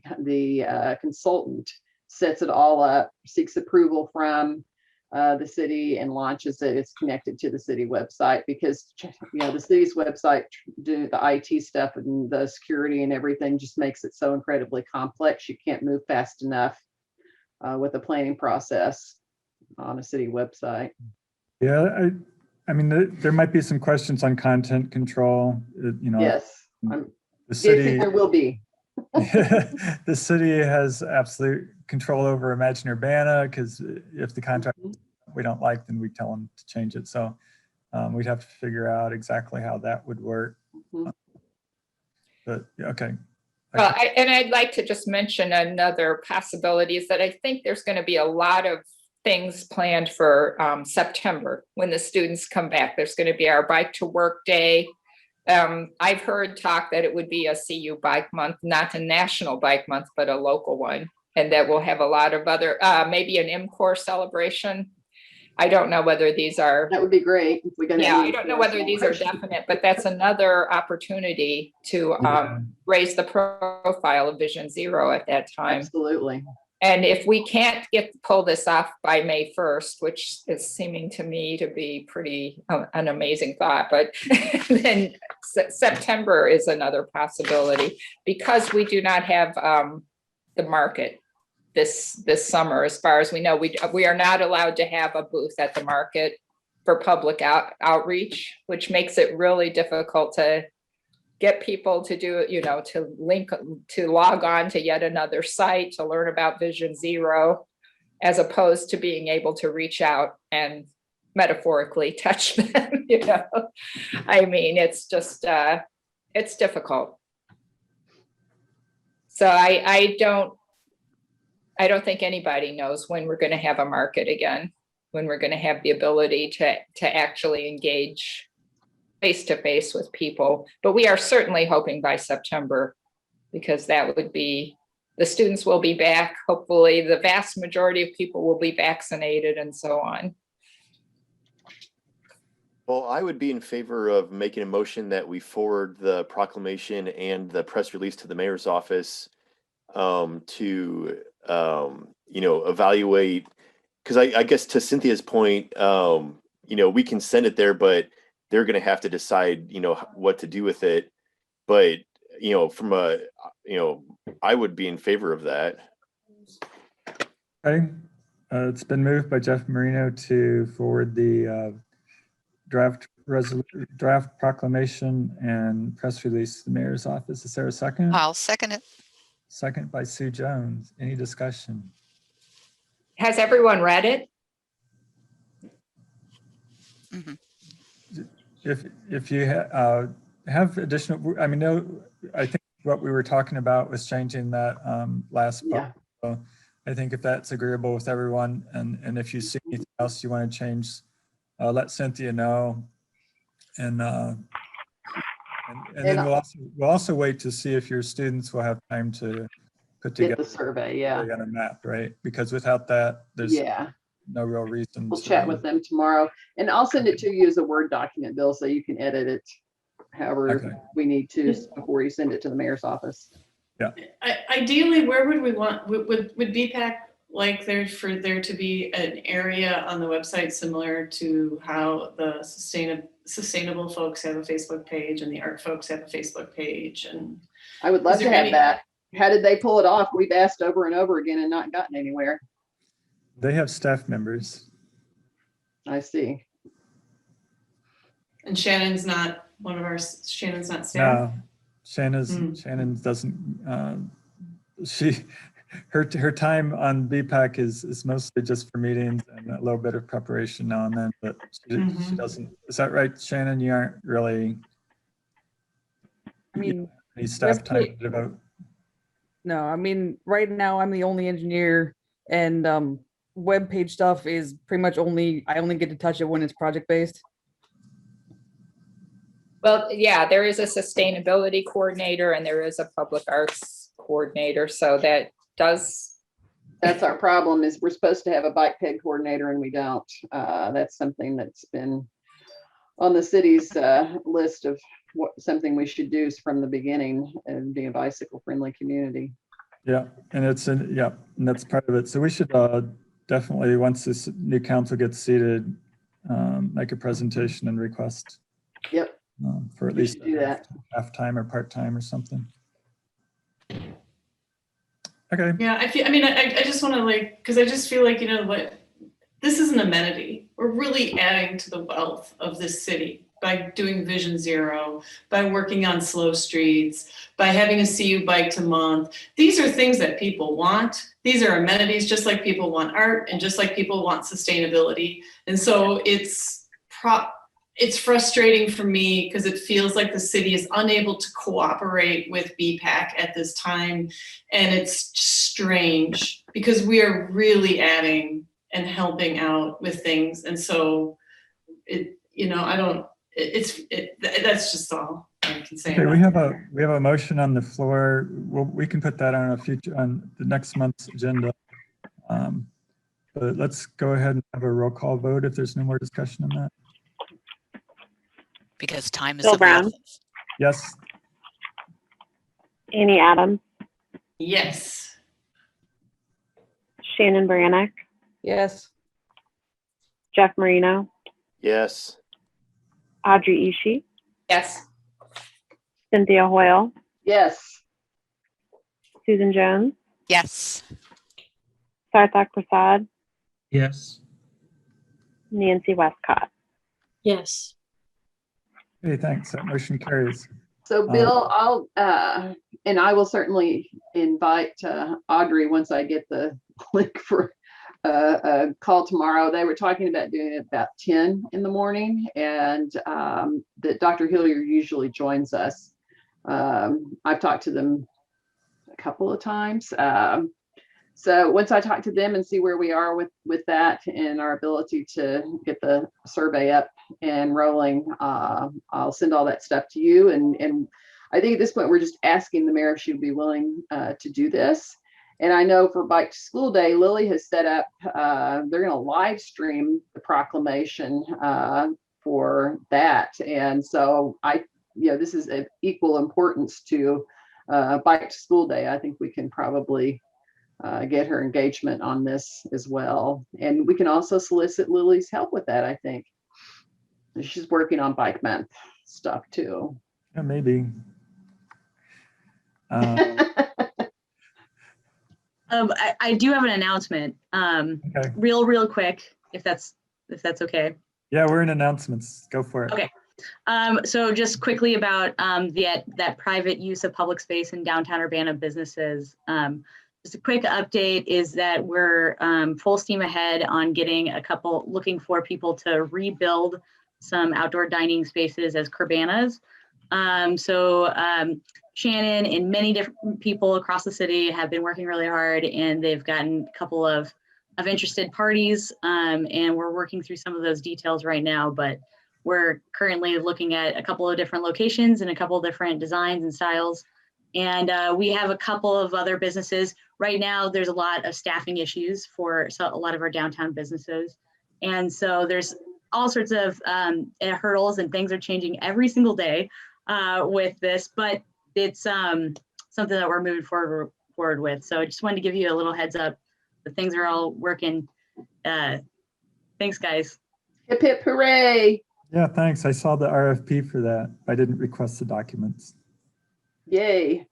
consultant sets it all up, seeks approval from the city and launches it. It's connected to the city website because, you know, the city's website, do the IT stuff and the security and everything just makes it so incredibly complex. You can't move fast enough with the planning process on a city website. Yeah, I mean, there might be some questions on content control, you know. Yes, the city, city, there will be. the city has absolute control over Imagine Urbana, because if the contract we don't like, then we tell them to change it. So we'd have to figure out exactly how that would work. But okay. Well, I'd like to just mention another possibility is that I think there's going to be a lot of things planned for September when the students come back. There's going to be our Bike to Work Day. I've heard talk that it would be a CU Bike Month, not a national bike month, but a local one. And that we'll have a lot of other, maybe an MCOR celebration. I don't know whether these are. That would be great. If we're gonna I don't know whether these are definite, but that's another opportunity to raise the profile of Vision Zero at that time. Absolutely. And if we can't pull this off by May 1st, which is seeming to me to be pretty an amazing thought, but then September is another possibility because we do not have the market this summer. As far as we know, we are not allowed to have a booth at the market for public outreach, which makes it really difficult to get people to do it, you know, to log on to yet another site to learn about Vision Zero, as opposed to being able to reach out and metaphorically touch them, you know. I mean, it's just, it's difficult. So I don't think anybody knows when we're going to have a market again, when we're going to have the ability to actually engage face-to-face with people. But we are certainly hoping by September, because that would be, the students will be back. Hopefully the vast majority of people will be vaccinated and so on. Well, I would be in favor of making a motion that we forward the proclamation and the press release to the mayor's office to, you know, evaluate, because I guess to Cynthia's point, you know, we can send it there, but they're going to have to decide, you know, what to do with it. But, you know, from a, you know, I would be in favor of that. Okay. It's been moved by Jeff Marino to forward the draft proclamation and press release to the mayor's office. Is there a second? I'll second it. Second by Sue Jones. Any discussion? Has everyone read it? Mm-hmm. If you have additional, I mean, no, I think what we were talking about was changing that last part. So I think if that's agreeable with everyone, and if you see anything else you want to change, let Cynthia know. And then we'll also wait to see if your students will have time to put together the survey, on a map, right? Because without that, there's no real reason. We'll chat with them tomorrow, and I'll send it to you as a Word document, Bill, so you can edit it however we need to before you send it to the mayor's office. Yeah. Ideally, where would we want, would BPAC like there to be an area on the website similar to how the sustainable folks have a Facebook page and the art folks have a Facebook page? And I would love to have that. How did they pull it off? We've asked over and over again and not gotten anywhere. They have staff members. I see. And Shannon's not one of our, Shannon's not staff? No, Shannon doesn't, her time on BPAC is mostly just for meetings and a little bit of preparation now and then, but she doesn't, is that right, Shannon? You aren't really, I mean, any staff time to devote? No, I mean, right now I'm the only engineer, and web page stuff is pretty much I only get to touch it when it's project based. Well, yeah, there is a sustainability coordinator and there is a public arts coordinator. So that's our problem, is we're supposed to have a bike ped coordinator and we don't. That's something that's been on the city's list of something we should do from the beginning and be a bicycle friendly community. Yeah, and and that's part of it. So we should definitely, once this new council gets seated, make a presentation and request. Yep. For at We least should do that. half time or part time or something. Okay. Yeah, I just want to because I just feel like, what, this is an amenity. We're really adding to the wealth of this city by doing Vision Zero, by working on slow streets, by having a CU bike to month. These are things that people want. These are amenities, just like people want art and just like people want sustainability. And so it's frustrating for me because it feels like the city is unable to cooperate with BPAC at this time. And it's strange because we are really adding and helping out with things. And so that's just all I can say. Okay, we have a motion on the floor. We can put that on on the next month's agenda. But let's go ahead and have a roll call vote if there's no more discussion on that. Because time is Bill of the Brown. essence. Yes. Annie Adams, Yes. Shannon Brannock, Yes. Jeff Marino, Yes. Audrey Ishii, Yes. Cynthia Hoyle, Yes. Susan Jones, Yes. Sarthak Prasad, Yes. Nancy Westcott. Yes. Okay, thanks. That motion carries. So Bill, I will certainly invite Audrey once I get the link for a call tomorrow. They were talking about doing it about 10 in the morning, and that Dr. Hillier usually joins us. I've talked to them a couple of times. So once I talk to them and see where we are with that and our ability to get the survey up and rolling, I'll send all that stuff to you. And I think at this point, we're just asking the mayor if she would be willing to do this. And I know for Bike to School Day, Lily has set up, they're going to live stream the proclamation for that. And so this is of equal importance to Bike to School Day. I think we can probably get her engagement on this as well. And we can also solicit Lily's help with that, I think. She's working on Bike Month stuff too. Yeah, maybe. I do have an announcement. Okay. Real quick, if that's okay. Yeah, we're in announcements. Go for it. Okay. So just quickly about that private use of public space in downtown Urbana businesses. Just a quick update is that we're full steam ahead on looking for people to rebuild some outdoor dining spaces as Curbanas. Shannon and many different people across the city have been working really hard, and they've gotten a couple of interested parties, and we're working through some of those details right now, but we're currently looking at a couple of different locations and a couple of different designs and styles. And we have a couple of other businesses. Right now, there's a lot of staffing issues for a lot of our downtown businesses. And so there's all sorts of hurdles, and things are changing every single day with this, but it's something that we're moving forward with. So I just wanted to give you a little heads up that things are all working. Thanks, guys. Hip hip hooray. Yeah, thanks. I saw the RFP for that. I didn't request the documents. Yay.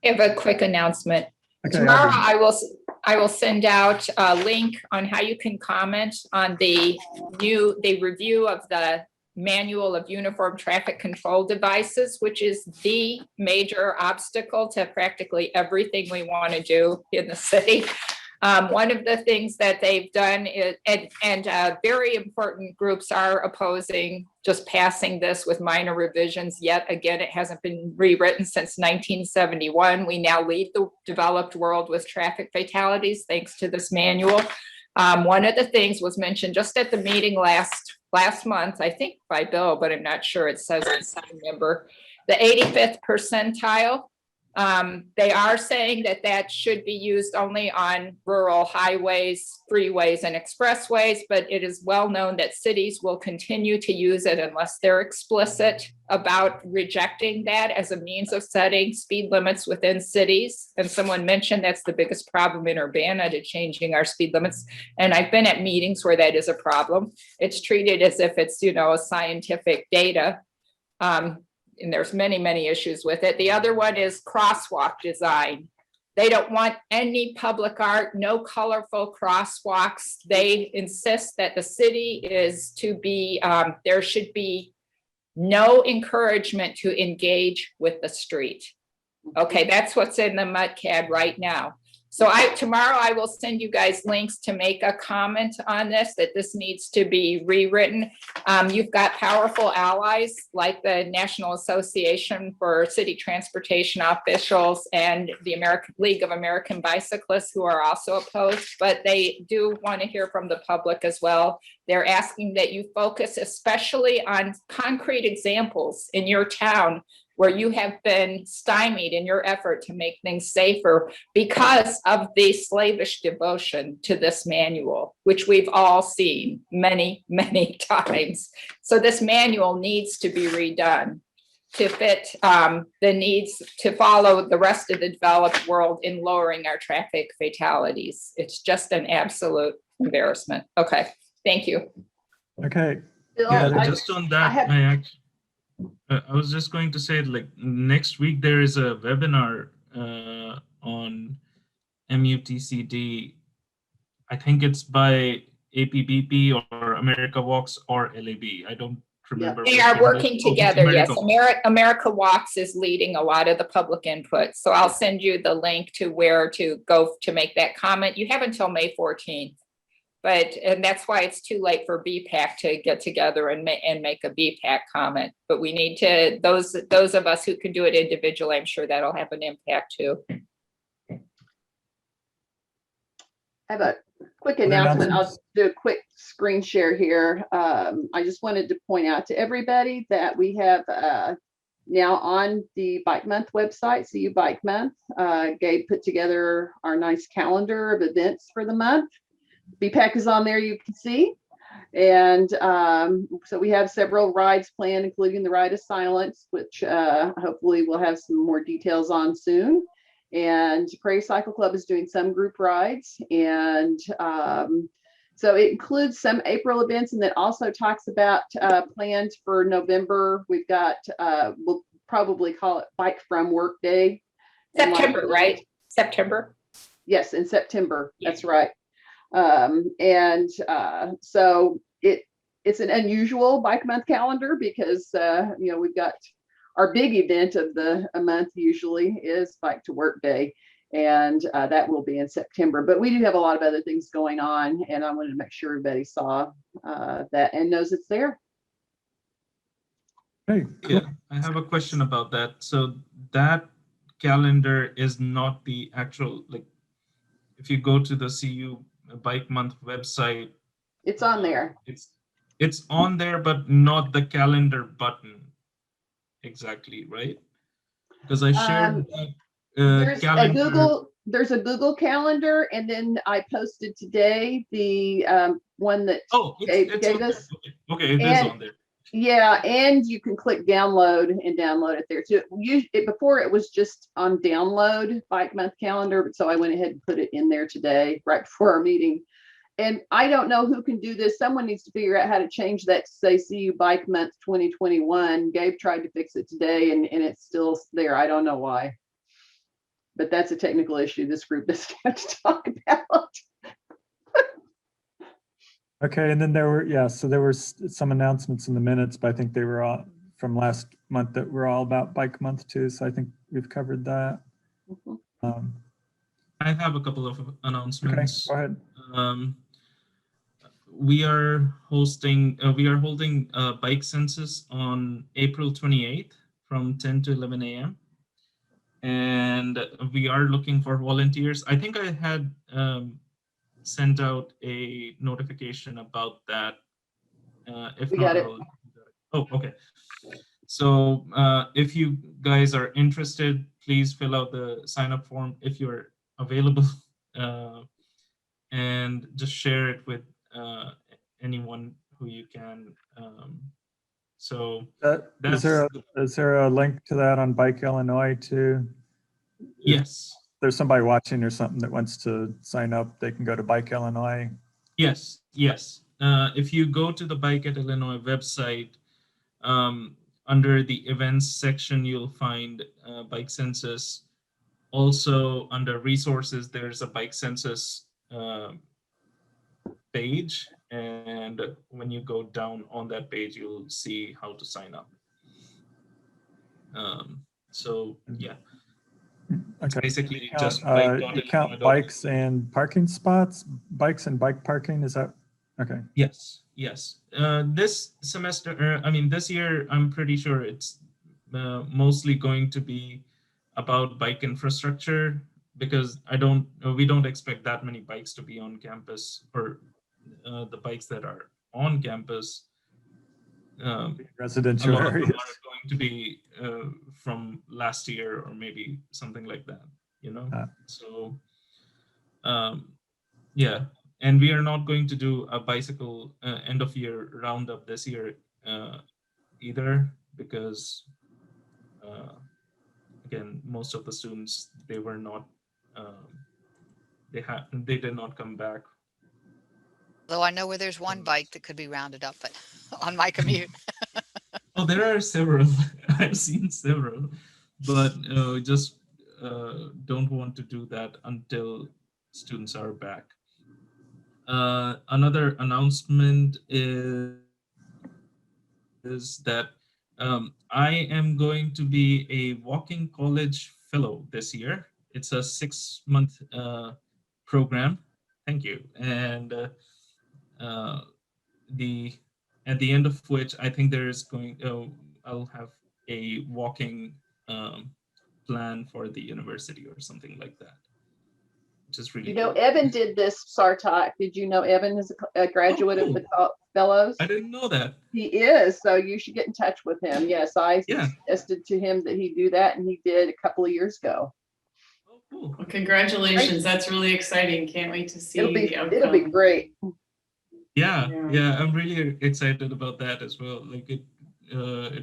I have a quick announcement. Okay, Tomorrow, Audrey. I will send out a link on how you can comment on the review of the Manual of Uniform Traffic Control Devices, which is the major obstacle to practically everything we want to do in the city. One of the things that they've done is, and very important groups are opposing just passing this with minor revisions. Yet again, it hasn't been rewritten since 1971. We now lead the developed world with traffic fatalities thanks to this manual. One of the things was mentioned just at the meeting last month, I think by Bill, but I'm not sure. It says I remember the 85th percentile They are saying that that should be used only on rural highways, freeways, and expressways, but it is well known that cities will continue to use it unless they're explicit about rejecting that as a means of setting speed limits within cities. And someone mentioned that's the biggest problem in Urbana, to changing our speed limits. And I've been at meetings where that is a problem. It's treated as if it's, you know, a scientific data. And there's many, many issues with it. The other one is crosswalk design. They don't want any public art, no colorful crosswalks. They insist that the city is to be, there should be no encouragement to engage with the street. Okay, that's what's in the MUDCAD right now. So tomorrow I will send you guys links to make a comment on this, that this needs to be rewritten. You've got powerful allies like the National Association for City Transportation Officials and the American League of American Bicyclists, who are also opposed, but they do want to hear from the public as well. They're asking that you focus especially on concrete examples in your town where you have been stymied in your effort to make things safer because of the slavish devotion to this manual, which we've all seen many, many times. So this manual needs to be redone to fit the needs to follow the rest of the developed world in lowering our traffic fatalities. It's just an absolute embarrassment. Okay, thank you. Okay. Bill, Yeah, just on that, I was just going to say, like, next week there is a webinar on MUTCD. I think it's by APBP or America Walks or LAB. I don't remember. They are working together, yes. America. America Walks is leading a lot of the public input. So I'll send you the link to where to go to make that comment. You have until May 14th. And that's why it's too late for BPAC to get together and make a BPAC comment. But we need to, those of us who can do it individually, I'm sure that'll have an impact too. I have a quick announcement. I'll do a quick screen share here. I just wanted to point out to everybody that we have now on the Bike Month website, CU Bike Month. Gabe put together our nice calendar of events for the month. BPAC is on there, you can see. And so we have several rides planned, including the Ride of Silence, which hopefully we'll have some more details on soon. And Prairie Cycle Club is doing some group rides. And so it includes some April events, and then also talks about plans for November. We've got, we'll probably call it Bike From Work Day. September, right? September? Yes, in September, Yeah. That's right. So it's an unusual Bike Month calendar because you know, we've got our big event of a month usually is Bike to Work Day, and that will be in September. But we do have a lot of other things going on, and I wanted to make sure everybody saw that and knows it's there. Hey, cool. Yeah, I have a question about that. So that calendar is not the actual, like, if you go to the CU Bike Month website, It's on there. It's on there, but not the calendar button exactly, right? Because I shared There's calendar. there's a Google calendar, and then I posted today the one that it's gave on us. there. Okay, it is on there. Yeah, and you can click download and download it there too. Before it was just on download Bike Month calendar, but so I went ahead and put it in there today, right before our meeting. And I don't know who can do this. Someone needs to figure out how to change that to say CU Bike Month 2021. Gabe tried to fix it today, and it's still there. I don't know why, but that's a technical issue this group doesn't have to talk about. Okay, and then there were some announcements in the minutes, but I think they were all from last month that were all about Bike Month too. So I think we've covered that. I have a couple of announcements. Okay, go ahead. We are holding a bike census on April 28th from 10 to 11 a.m. And we are looking for volunteers. I think I had sent out a notification about that. If we not, got it. Oh, okay. So if you guys are interested, please fill out the sign up form if you're available, and just share it with anyone who you can. So Is there a link to that on Bike Illinois too? Yes. There's somebody watching or something that wants to sign up, they can go to Bike Illinois. Yes. If you go to the Bike at Illinois website, under the events section, you'll find bike census. Also, under resources, there's a bike census page, and when you go down on that page, you'll see how to sign up. So yeah. Okay. Basically Count, just you count bikes and parking spots, bikes and bike parking, is that okay? Yes. This semester, this year, I'm pretty sure it's mostly going to be about bike infrastructure, because we don't expect that many bikes to be on campus, or the bikes that are on campus. Residential a lot areas. of them are going to be from last year or maybe something like that, So yeah, and we are not going to do a bicycle end of year roundup this year either, because again, most of the students, they were not they did not come back. Though I know where there's one bike that could be rounded up, but on my commute. Oh, there are several. I've seen several, but just don't want to do that until students are back. Another announcement is that I am going to be a walking college fellow this year. It's a 6-month program. Thank you. And at the end of which, I think there is I'll have a walking plan for the university or something like that, which is really cool. Evan did this SARTOC. Did you know Evan is a graduate of the fellows? I didn't know that. He is, so you should get in touch with him. Yes, I suggested to him that he do that, and he did a couple of years ago. Oh, cool. Well, congratulations. That's really exciting. Can't wait to see the outcome. It'll be great. Yeah, I'm really excited about that as well. Like it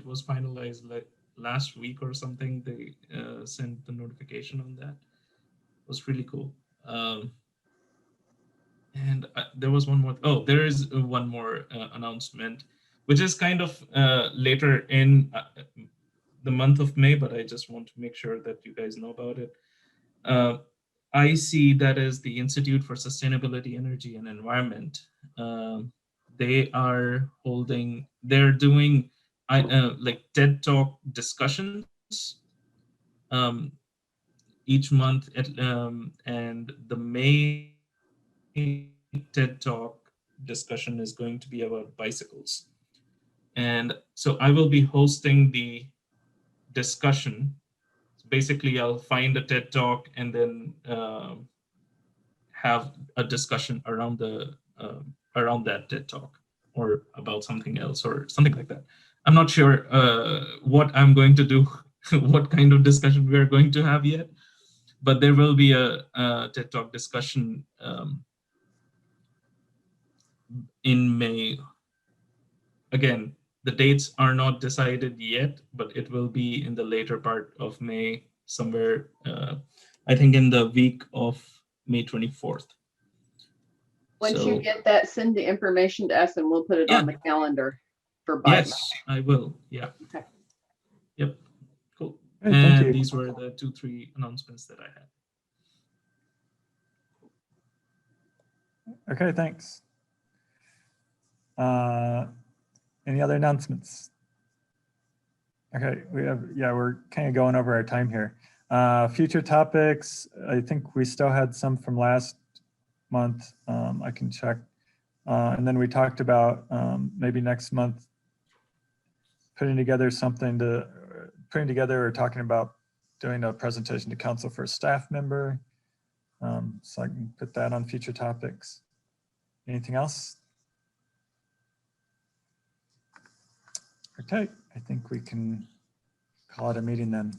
was finalized like last week or something. They sent the notification on that. It was really cool. And there was one more. Oh, there is one more announcement, which is kind of later in the month of May, but I just want to make sure that you guys know about it. IC, that is the Institute for Sustainability, Energy and Environment. They're doing like TED Talk discussions each month, and the May TED Talk discussion is going to be about bicycles. And so I will be hosting the discussion. Basically, I'll find a TED Talk and then have a discussion around that TED Talk, or about something else or something like that. I'm not sure what I'm going to do, what kind of discussion we are going to have yet, but there will be a TED Talk discussion in May. Again, the dates are not decided yet, but it will be in the later part of May, somewhere, I think in the week of May 24th. Once you get that, send the information to us and we'll put it on the calendar for bike. Yes, I will. Yeah. Okay. Yep. Cool. Hey, thank you. And these were the 2-3 announcements that I had. Okay, thanks. Any other announcements? Okay, we're kind of going over our time here. Future topics, I think we still had some from last month. I can check. And then we talked about maybe next month putting together or talking about doing a presentation to council for a staff member. So I can put that on future topics. Anything else? Okay, I think we can call it a meeting then.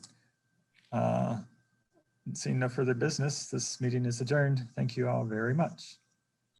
Seeing no further business, this meeting is adjourned. Thank you all very much.